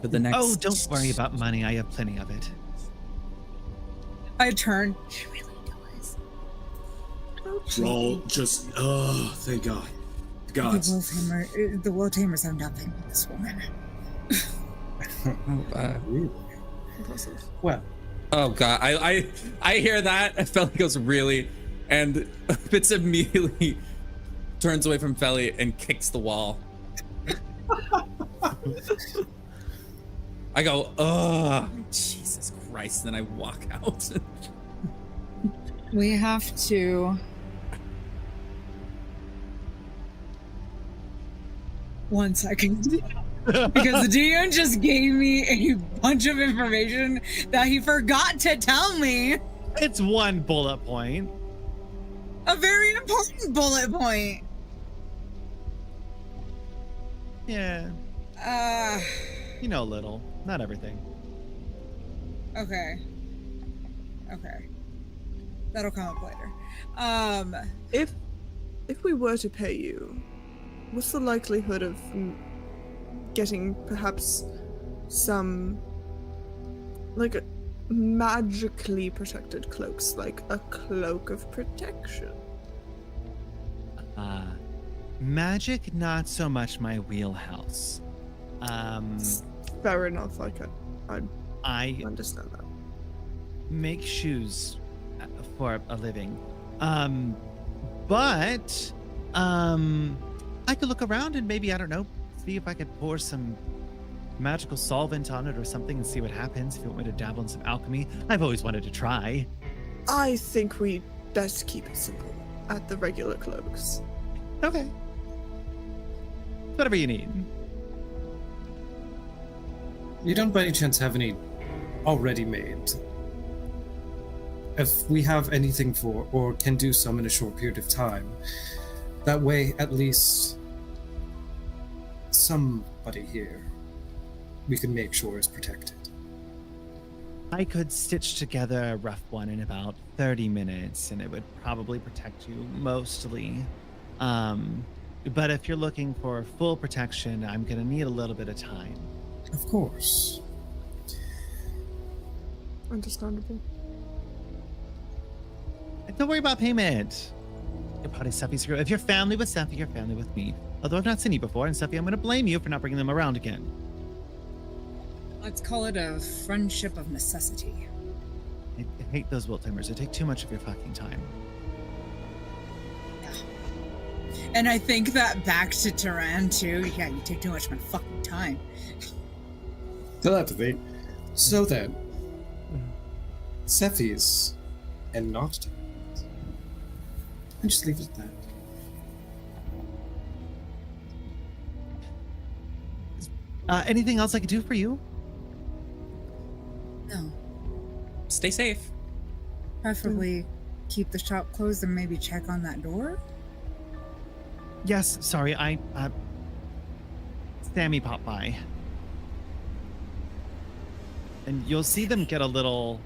for the next. Oh, don't worry about money. I have plenty of it. I turn. She really does. Roll just, oh, thank God. God. The Will Tamers have nothing with this woman. Impressive. Well, Oh god, I hear that. Felly goes really, and Fitz immediately turns away from Felly and kicks the wall. I go, oh, Jesus Christ, then I walk out. We have to. One second. Because the DM just gave me a bunch of information that he forgot to tell me. It's one bullet point. A very important bullet point. Yeah, you know a little, not everything. Okay. That'll come up later. If we were to pay you, what's the likelihood of getting perhaps some like magically protected cloaks, like a cloak of protection? Magic, not so much my wheelhouse. Fair enough. I I understand that. make shoes for a living. But I could look around and maybe, I don't know, see if I could pour some magical solvent on it or something and see what happens. If you want me to dabble in some alchemy, I've always wanted to try. I think we best keep it simple at the regular cloaks. Okay. Whatever you need. You don't by any chance have any already made? If we have anything for, or can do some in a short period of time, that way at least somebody here we can make sure is protected. I could stitch together a rough one in about 30 minutes and it would probably protect you mostly. But if you're looking for full protection, I'm gonna need a little bit of time. Of course. Understandable. And don't worry about payment. Your party Steffi's girl. If you're family with Steffi, you're family with me. Although I've not seen you before, and Steffi, I'm gonna blame you for not bringing them around again. Let's call it a friendship of necessity. I hate those wilt timers. They take too much of your fucking time. And I think that back to Turan too. Yeah, you take too much of my fucking time. Telepathy. So then, Cephis and not Tyrants. And just leave it at that. Anything else I could do for you? No. Stay safe. Preferably keep the shop closed and maybe check on that door. Yes, sorry, Sammy popped by. And you'll see them get a little,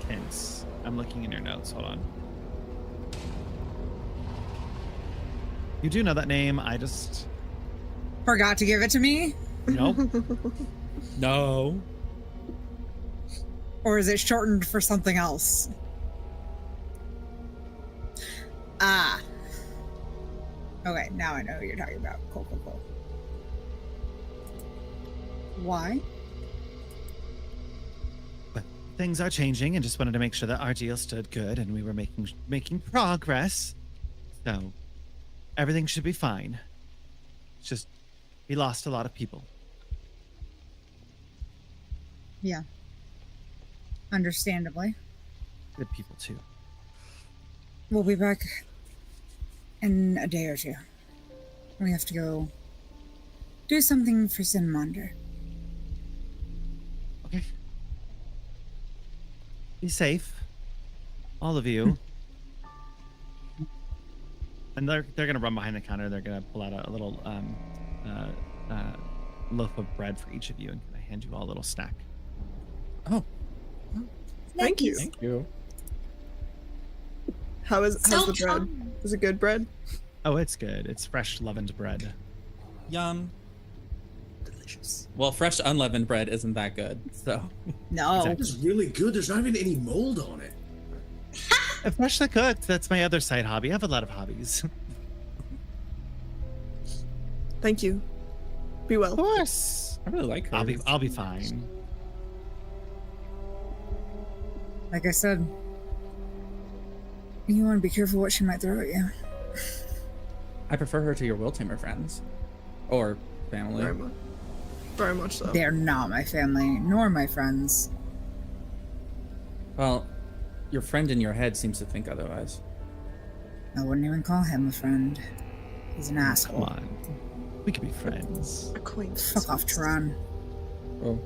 tense. I'm looking in your notes, hold on. You do know that name, I just... Forgot to give it to me? Nope. No. Or is it shortened for something else? Ah. Okay, now I know who you're talking about. Cool. Why? But things are changing and just wanted to make sure that our deal stood good and we were making progress. So everything should be fine. It's just we lost a lot of people. Yeah. Understandably. Good people too. We'll be back in a day or two. We have to go do something for Sinmander. Okay. Be safe. All of you. And they're gonna run behind the counter. They're gonna pull out a little loaf of bread for each of you and I hand you all a little snack. Oh. Thank you. Thank you. How's the bread? Is it good bread? Oh, it's good. It's fresh leavened bread. Yum. Delicious. Well, fresh unleavened bread isn't that good, so. No. It's really good. There's not even any mold on it. Freshly cooked. That's my other side hobby. I have a lot of hobbies. Thank you. Be well. Of course. I really like her. I'll be fine. Like I said, you want to be careful what she might throw at you. I prefer her to your Will Tamer friends. Or family. Very much so. They're not my family, nor my friends. Well, your friend in your head seems to think otherwise. I wouldn't even call him a friend. He's an asshole. Come on. We could be friends. Acquaintance. Fuck off, Turan. Oh.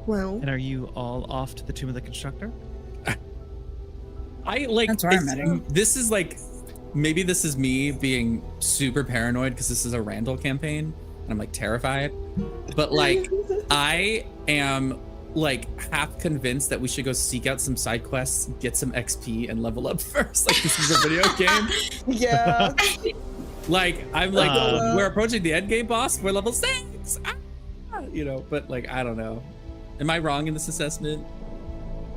Well, And are you all off to the Tomb of the Constructor? I like. That's where I'm heading. This is like, maybe this is me being super paranoid because this is a Randall campaign and I'm like terrified. But like, I am like half convinced that we should go seek out some side quests, get some XP, and level up first. Like this is a video game. yeah. Like I'm like, we're approaching the end game boss. We're level 6. You know, but like I don't know. Am I wrong in this assessment?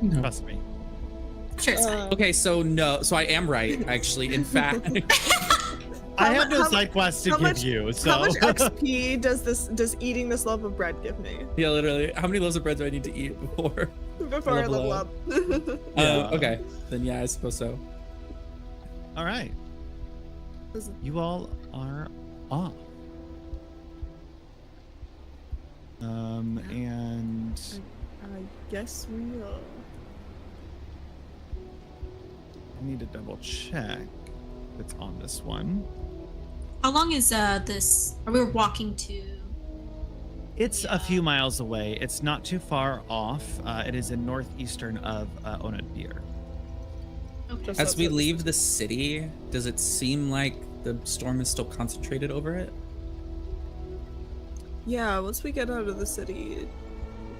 No. Trust me. Sure, it's fine. Okay, so no, so I am right, actually. In fact, I have no side quests to give you. So how much XP does eating this loaf of bread give me? Yeah, literally. How many loaves of bread do I need to eat before I level up? Okay, then yeah, I suppose so. all right, you all are off. And I guess we are. I need to double check if it's on this one. How long is this? Are we walking to? It's a few miles away. It's not too far off. It is in northeastern of Oathbreaker. Okay. As we leave the city, does it seem like the storm is still concentrated over it? Yeah, once we get out of the city,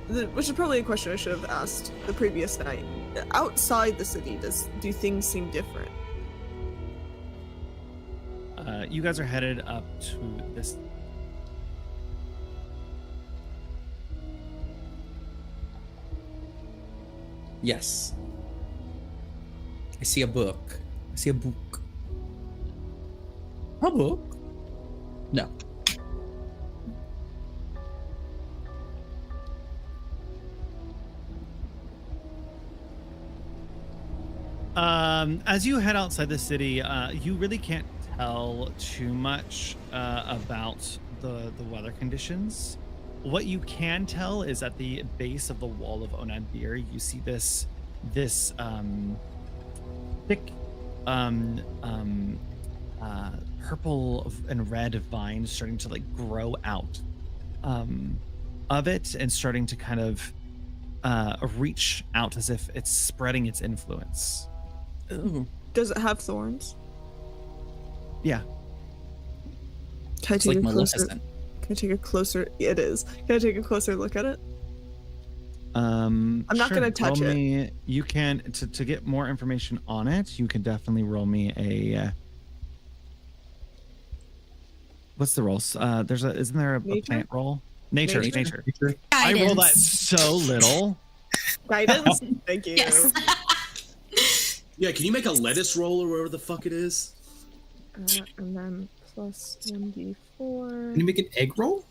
which is probably a question I should have asked the previous night. Outside the city, do things seem different? You guys are headed up to this. Yes. I see a book. I see a book. A book? No. As you head outside the city, you really can't tell too much about the weather conditions. What you can tell is at the base of the wall of Oathbreaker, you see this thick purple and red vines starting to like grow out of it and starting to kind of reach out as if it's spreading its influence. Ooh. Does it have thorns? Yeah. Can I It's take like a closer? Maleficent. Can I take a closer? It is. Can I take a closer look at it? I'm not gonna touch it. You can to get more information on it. You can definitely roll me a. What's the rolls? Isn't there a plant roll? Nature. I roll that so little. Guidance. Thank you. Yes. Yeah, can you make a lettuce roll or whatever the fuck it is? And then plus 1d4. Can you make an egg roll?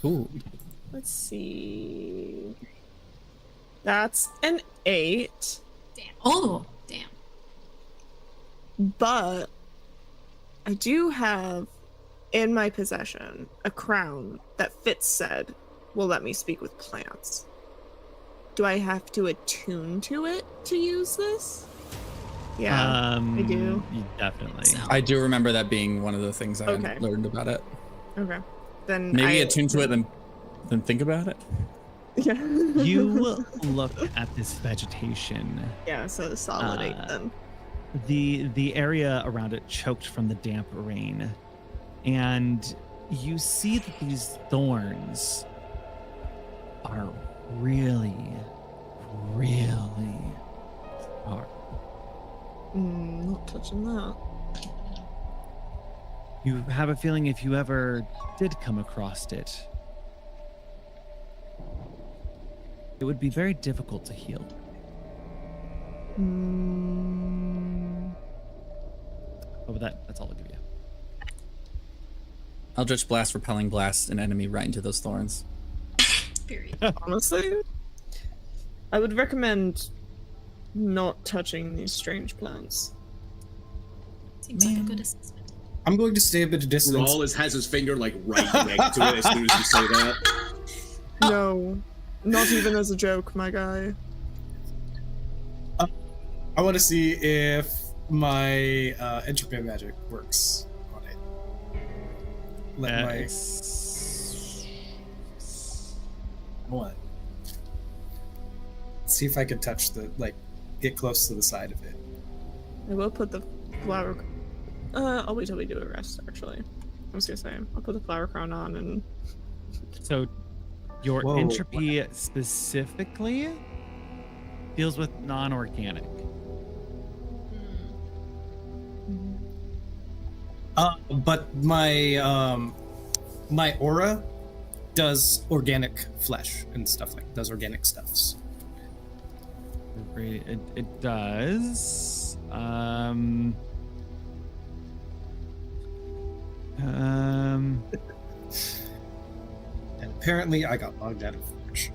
Ooh. Let's see. That's an 8. Damn. Oh, damn. But I do have in my possession a crown that fits said will let me speak with plants. Do I have to attune to it to use this? Yeah, I do. Definitely. So. I do remember that being one of the things I Okay. learned about it. Okay. Then Maybe attune to it, then think about it. Yeah. You look at this vegetation. Yeah, so solid 8 then. The area around it choked from the damp rain, and you see that these thorns are really sharp. Not touching that. You have a feeling if you ever did come across it, it would be very difficult to heal. Oh, but that's all I'll give you. Eldritch Blast, Repelling Blast, an enemy right into those thorns. Period. Honestly, I would recommend not touching these strange plants. Seems like a good assessment. I'm going to stay a bit of distance. Rawl has his finger like right next to it as soon as you say that. No, not even as a joke, my guy. I want to see if my entropy magic works on it. What? See if I could touch get close to the side of it. I will put the flower. I'll wait till we do a rest. Actually, I was gonna say I'll put the flower crown on and. So, your Whoa. entropy specifically deals with non-organic. But my aura does organic flesh and stuff does organic stuffs. It does. And apparently I got logged out of Forge.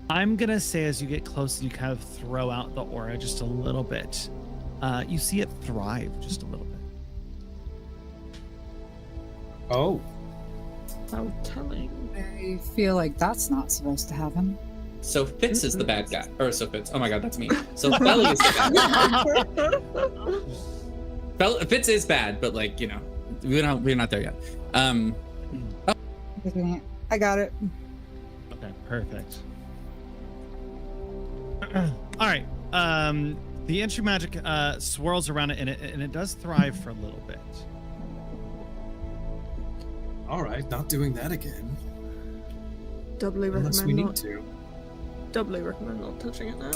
I'm gonna say as you get close and you kind of throw out the aura just a little bit, you see it thrive just a little bit. Oh. How telling. I feel like that's not supposed to happen. So Fitz is the bad guy. Or so Fitz. Oh my god, that's me. So Belly is the bad guy. Fitz is bad, but like, you know, we're not there yet. I got it. Okay, perfect. All right. The entry magic swirls around it and it does thrive for a little bit. All right, not doing that again. Doubly Unless we recommend need to. doubly recommend not touching it now.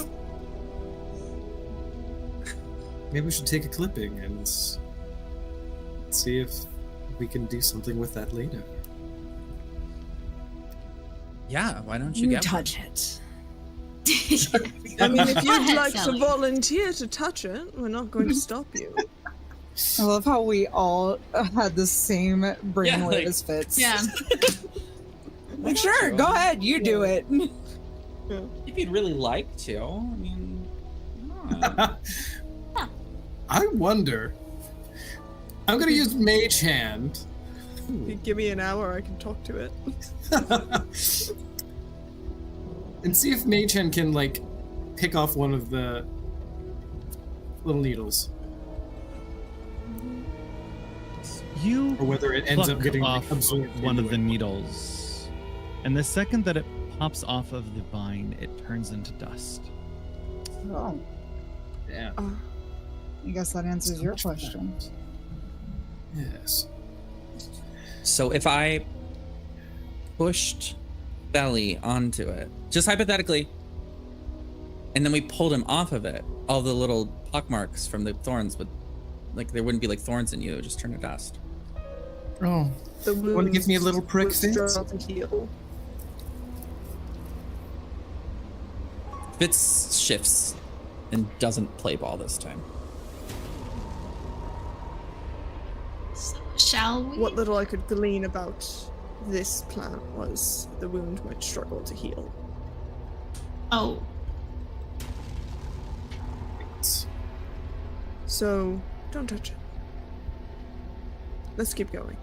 Maybe we should take a clipping and see if we can do something with that later. Yeah, why don't you get touch it? I mean, if you'd like to Sally. volunteer to touch it, we're not going to stop you. I love how we all had the same brainwave like- as Fitz. Yeah. Like, sure, go ahead, you do it. If you'd really like to. I mean, I wonder. I'm gonna use Mage Hand. If you give me an hour, I can talk to it. And see if Mage Hand can, like, pick off one of the little needles. You Or whether it ends pluck up getting off absorbed one of into the it. needles, and the second that it pops off of the vine, it turns into dust. Oh, Yeah. I guess that answers your question. Yes. so if I pushed Belly onto it, just hypothetically, and then we pulled him off of it, all the little pockmarks from the thorns would, like, there wouldn't be like thorns in you, it would just turn to dust. Oh. The Want to give me a wounds little prick, would Fitz? start to heal. Fitz shifts and doesn't play ball this time. So, shall we? What little I could glean about this plant was the wound might struggle to heal. Oh, So, don't touch it. Let's keep going.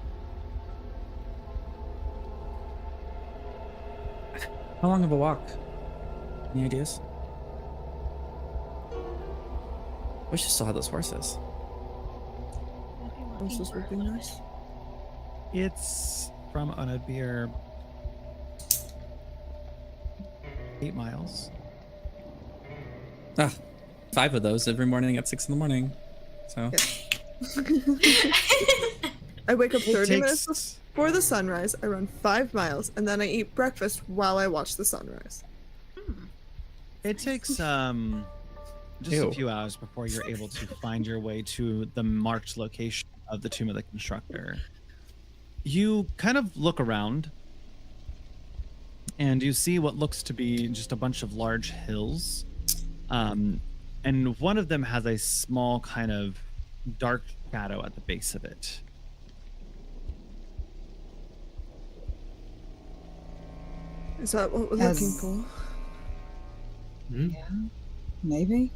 How long of a walk? Any ideas? Wish you still had those horses. Horses would be nice. It's from Oathbreaker 8 miles. Ah, 5 of those every morning at 6 in the morning. So I wake up 30 It minutes takes before the sunrise, I run 5 miles, and then I eat breakfast while I watch the sunrise. It takes just a Ew. few hours before you're able to find your way to the marked location of the Tomb of the Constructor. You kind of look around and you see what looks to be just a bunch of large hills. And one of them has a small kind of dark shadow at the base of it. Is that what we're As- looking for? Yeah, maybe.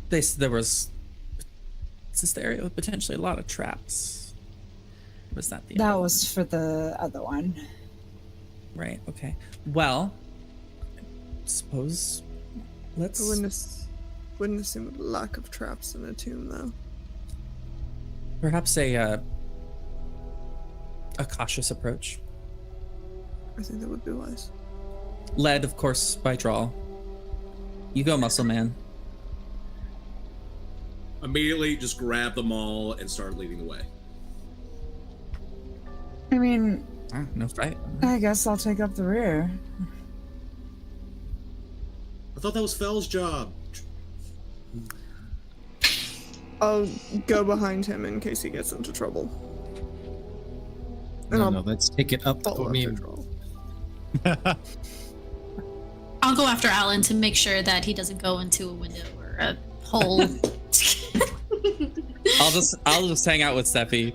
there was. Is this the area with potentially a lot of traps? Was that the That other was for the other one. one? Right. Okay. Well, I suppose let's. I wouldn't assume a lack of traps in a tomb, though. Perhaps a cautious approach. I think that would be wise. Led, of course, by Drawl. You go, Muscle Man. Immediately just grab them all and start leading the way. I mean, Ah, no fight. I guess I'll take up the rear. I thought that was Fell's job. I'll go behind him in case he gets into trouble. And No, I'll let's take it up. follow I mean, after Droll. I'll go after Alan to make sure that he doesn't go into a window or a hole. I'll just hang out with Steffi.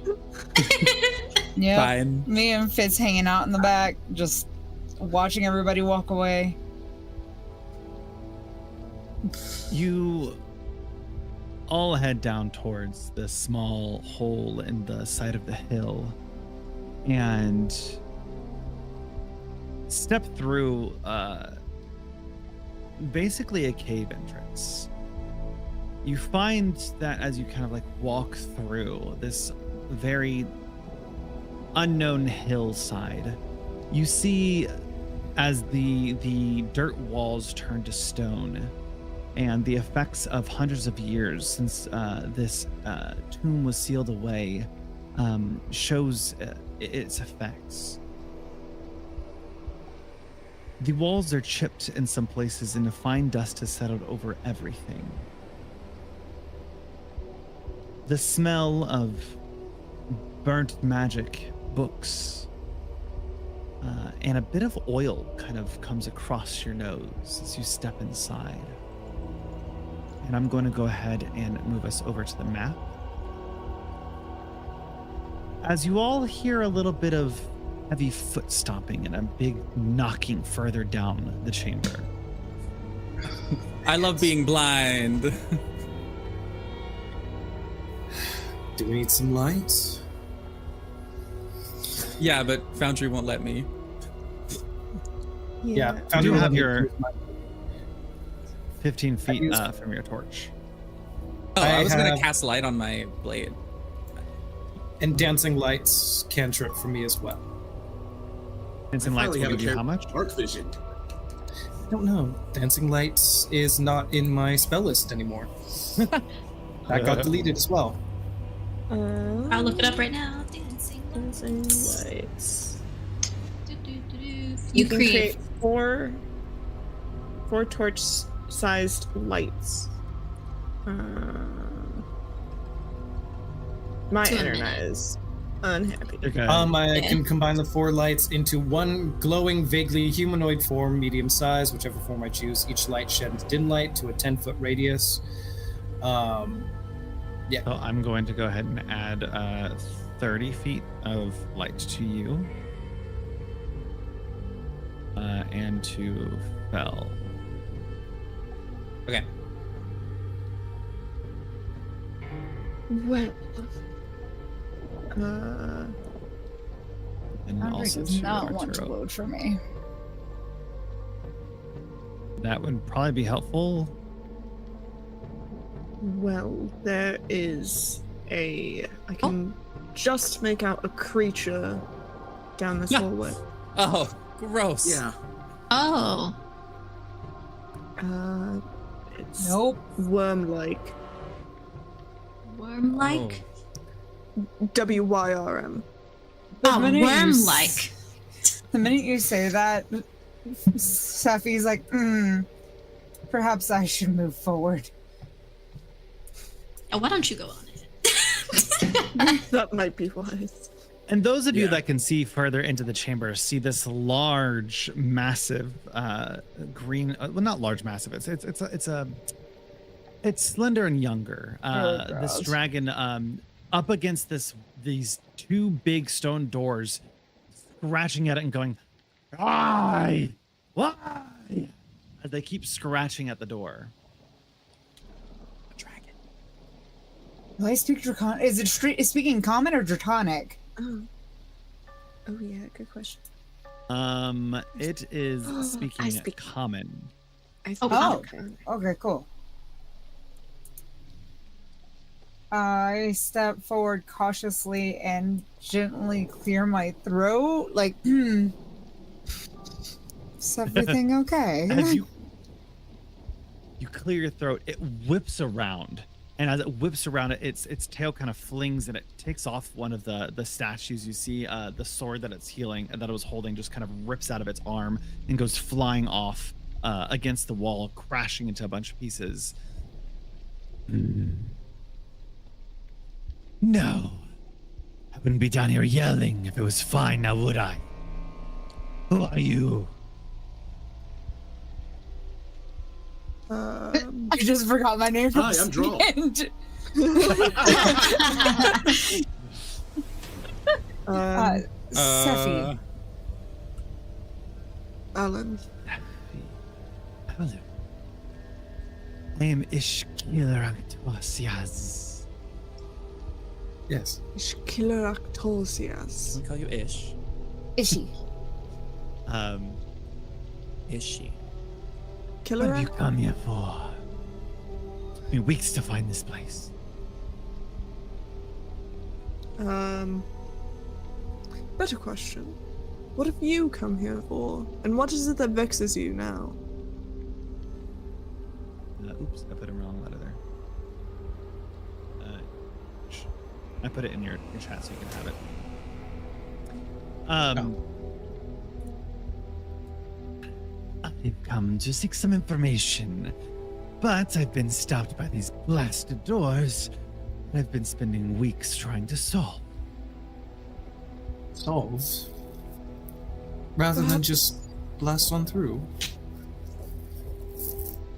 Yeah. Fine. Me and Fitz hanging out in the back, just watching everybody walk away. You all head down towards the small hole in the side of the hill and step through basically a cave entrance. You find that as you kind of like walk through this very unknown hillside, you see as the dirt walls turn to stone and the effects of hundreds of years since this tomb was sealed away shows its effects. The walls are chipped in some places and a fine dust has settled over everything. The smell of burnt magic books and a bit of oil kind of comes across your nose as you step inside. And I'm going to go ahead and move us over to the map. As you all hear a little bit of heavy foot stomping and a big knocking further down the chamber. I love being blind. Do we need some lights? Yeah, but Foundry won't let me. Yeah. You do will have me your use my- 15 feet from your torch. Oh, I was gonna have- cast light on my blade. And dancing lights cantrip for me as well. Dancing I lights finally will have give a you how much? Dark vision. I don't know. Dancing lights is not in my spell list anymore. That got deleted as well. I'll look it up right now. Dancing Lights. You You can create. create four torch-sized lights. My To a internet minute. is unhappy. Okay. I can combine the 4 lights into one glowing, vaguely humanoid form, medium size, whichever form I choose. Each light sheds dim light to a 10-foot radius. Yeah. So I'm going to go ahead and add 30 feet of light to you. And to Fel. Okay. Well, And Foundry also does to not want to Arturo. load for me. That would probably be helpful. well, there is I can just make out a creature down this Yeah. hallway. Oh, gross. Yeah. Oh. It's Nope. worm-like. Worm-like? WYRM. Oh, minute you worm-like. The minute you say that, Safi's like, perhaps I should move forward. Oh, why don't you go on it? That might be wise. And those of you Yeah. that can see further into the chamber see this large, massive, green. Well, not large, massive. It's slender and younger. This gross. dragon, up against these 2 big stone doors, scratching at it and going, "Why? Why?" As they keep scratching at the door. A dragon. Do I speak Draconic? Is it speaking common or Draconic? Oh yeah, good question. It is I speaking speak- common. Oh. okay. Okay, cool. I step forward cautiously and gently clear my throat, like, is everything okay? As you clear your throat, it whips around, and as it whips around, its tail kind of flings and it takes off one of the statues. You see the sword that it's healing that it was holding just kind of rips out of its arm and goes flying off against the wall, crashing into a bunch of pieces. No, I wouldn't be down here yelling if it was fine, now would I? Who are you? just forgot my name. Hi, I'm Draw. Seffi. Alan. Hello. I am Ishkilaraktosias. Yes. Ishkilaraktosias. We call you Ish. Ishi. Ishi. What have you Killer. come here for? Took me weeks to find this place. Better question. What have you come here for? And what is it that vexes you now? Oops, I put a wrong letter there. I put it in your chat so you can have it. I've come to seek some information, but I've been stopped by these blasted doors that I've been spending weeks trying to solve. Solve? Rather than just blast on through.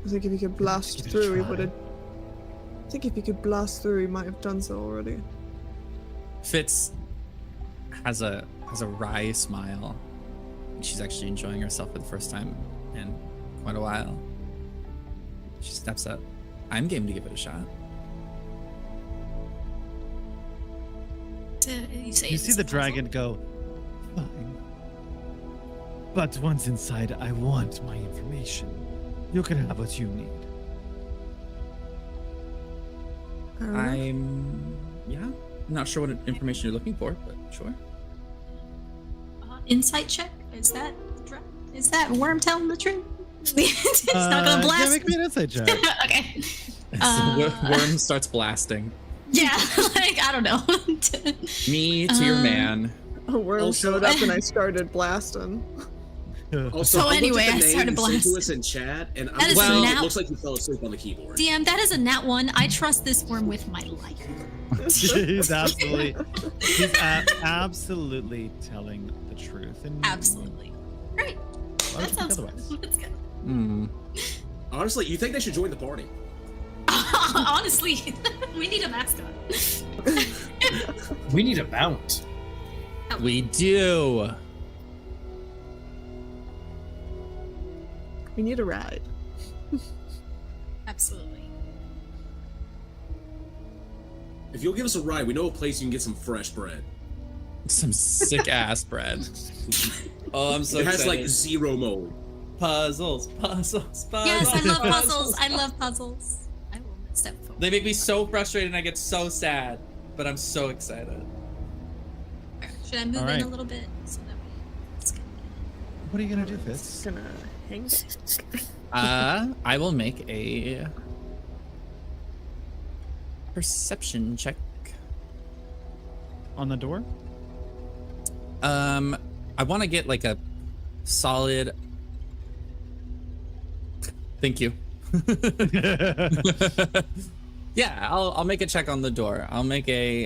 I think if he could blast give it a through, he try. would have. I think if he could blast through, he might have done so already. Fitz has a wry smile. She's actually enjoying herself for the first time in quite a while. She steps up. I'm game to give it a shot. You You see the dragon go, fine. But once inside, I want my information. You can have what you need. I'm not sure what information you're looking for, but sure. Insight check? Is that Worm telling the truth? It's not gonna blast. Yeah, make me an insight check. Okay. Worm starts blasting. Yeah, like I don't know. Me to your man. A worm Also- showed up and I started blasting. Also, So I looked anyway, at I the name started you sent to blasting. us in chat, and That is it now- looks like you fell asleep on the keyboard. DM, that is a nat one. I trust this worm with my life. he's absolutely telling the truth. And Absolutely. Great. why would That you think sounds otherwise? fun. Let's go. Honestly, you think they should join the party? Honestly, we need a mascot. We need a mount. We do. We need a ride. Absolutely. If you'll give us a ride, we know a place you can get some fresh bread. Some sick ass bread. Oh, I'm so It has excited. like zero mold. puzzles. Yes, I love puzzles. I love puzzles. I will step forward. They make me so frustrated and I get so sad, but I'm so excited. Should I move All in right. a little bit so that we? What are you gonna do, Fitz? Gonna hang back. I will make a perception check. On the door? I want to get like a solid. Thank you. Yeah, I'll make a check on the door. I'll make a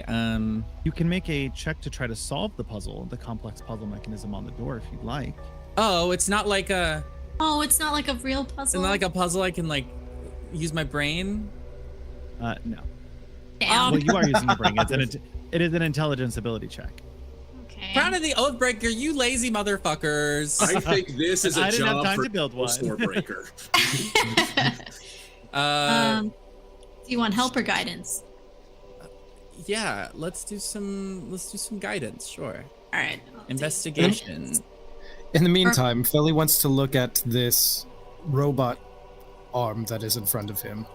You can make a check to try to solve the puzzle, the complex puzzle mechanism on the door if you'd like. Oh, it's not like a. Oh, it's not like a real It's puzzle. not like a puzzle. I can like use my brain. No. Damn. Well, you are using your brain. It is an intelligence ability check. Okay. Crown of the Oathbreaker, you lazy motherfuckers. I think this is a I didn't have job time for to build one. Oathbreaker. Do you want help or guidance? Yeah, let's do some guidance, sure. All right. Investigation. In the meantime, Philly wants to look at this robot arm that is in front of him.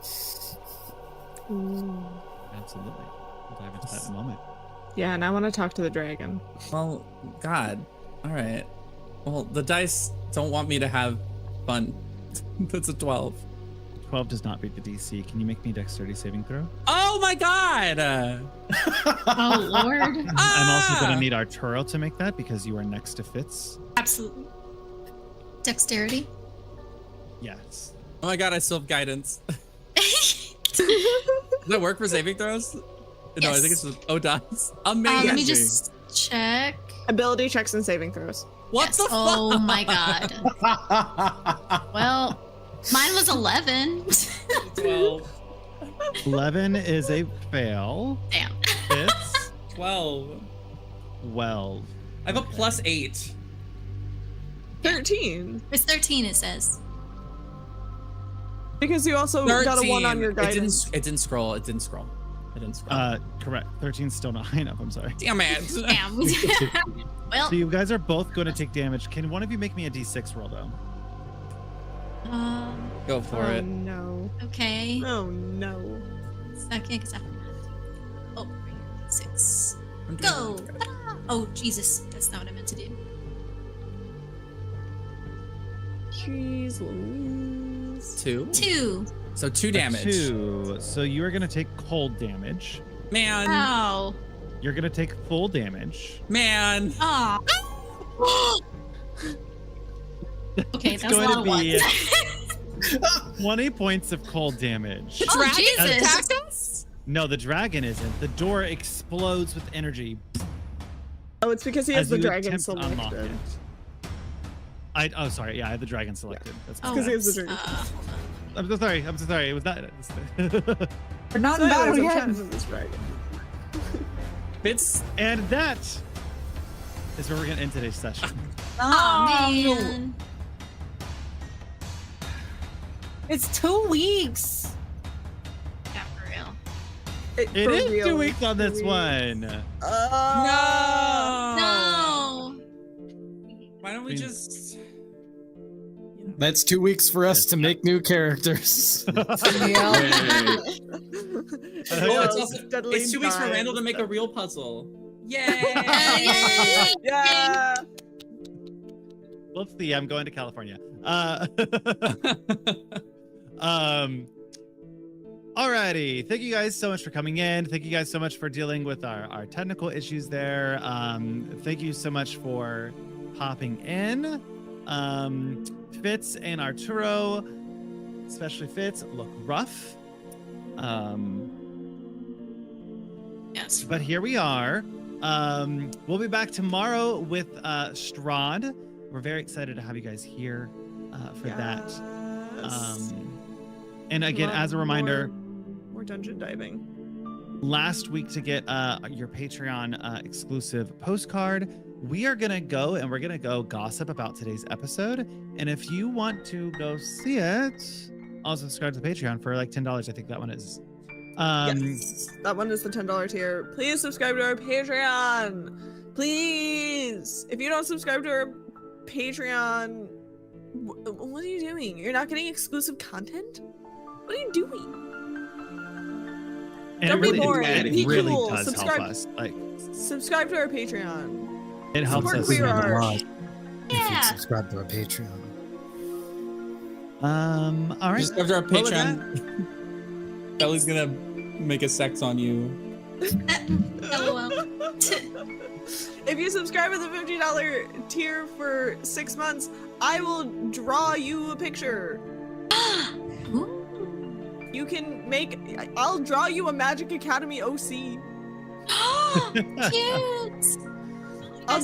Absolutely. We'll dive into that in a moment. Yeah, and I want to talk to the dragon. Well, God. All right. Well, the dice don't want me to have fun. That's a 12. 12 does not beat the DC. Can you make me a dexterity saving throw? Oh my God! Oh Lord. I'm also going to need Arturo to make that because you are next to Fitz. Absolutely. Dexterity. Yes. Oh my God! I still have guidance. Does that work for saving throws? No, I Yes. think it's just does. Amazing. Let me just check. Ability checks and saving throws. What Yes. the fuck? Oh my God. Well, Mine was 11. 12. 11 is a fail. Damn. Fitz, 12. 12. I have a +8. 13. It's 13, it says. Because you also got a 1 on your guidance. It didn't scroll. It didn't scroll. Correct. 13's still not high enough. I'm sorry. Damn it. Damn. Well, So you guys are both going to take damage. Can one of you make me a d6 roll, though? Go for Oh it. no. okay. Oh no. Second, because I have oh, right here. 6. Go! Ah! Oh, Jesus. That's not what I meant to do. Jeez Louise. 2. 2. So 2 damage. 2. So you are going to take cold damage. Man. Ow. You're going to take full damage. Man. Aw. Okay, It's that was a going lot of to be ones. 20 points of cold damage. Oh, Dragon Jesus. attacked us? No, the dragon isn't. The door explodes with energy Oh, it's because he has as the you dragon attempt to unlock selected. it. Oh, sorry. Yeah, I have the dragon selected. That's Oh, Because he has the that's, dragon. I'm so sorry. I'm so sorry. It was not. We're not in battle Anyways, I'm yet. trying to this dragon. Fitz. And that is where we're going to end today's session. oh, man. It's 2 weeks. Yeah, for real. It For is real, 2 weeks on for this real. one. No. No. Why don't we just... That's 2 weeks for us to make new characters. Oh, it's 2 weeks for Randall to make a real puzzle. Yay! Yeah. Let's see. I'm going to California. Alrighty. Thank you guys so much for coming in. Thank you guys so much for dealing with our technical issues there. Thank you so much for popping in. Fitz and Arturo, especially Fitz, look rough. Yes. But here we are. We'll be back tomorrow with Strahd. We're very excited to have you guys here for that. And again, as a reminder, more dungeon diving. last week to get your Patreon exclusive postcard, we are gonna go and we're gonna go gossip about today's episode. And if you want to go see it, also subscribe to the Patreon for like $10. I think that one is. Yes, that one is the $10 tier. Please subscribe to our Patreon. Please. If you don't subscribe to our Patreon, what are you doing? You're not getting exclusive content? What are you doing? And Don't it be really, boring. it Be really cool. does Subscribe. help us. Like, Subscribe to our Patreon. it helps Support us. queer so art. much. If you Yeah. subscribe to our Patreon. All right. Just after our Well, with Patreon, Belly's gonna make a sex on you. LOL. If you subscribe at the $50 tier for 6 months, I will draw you a picture. Ooh. You can make. I'll draw you a Magic Academy OC. Cute. I'll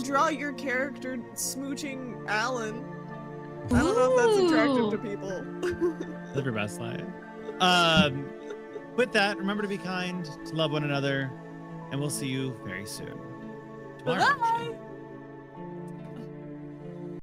draw your character smooching Alan. I don't know if that's attractive to people. Live your best life. With that, remember to be kind, to love one another, and we'll see you very soon. Tomorrow, actually. Bye.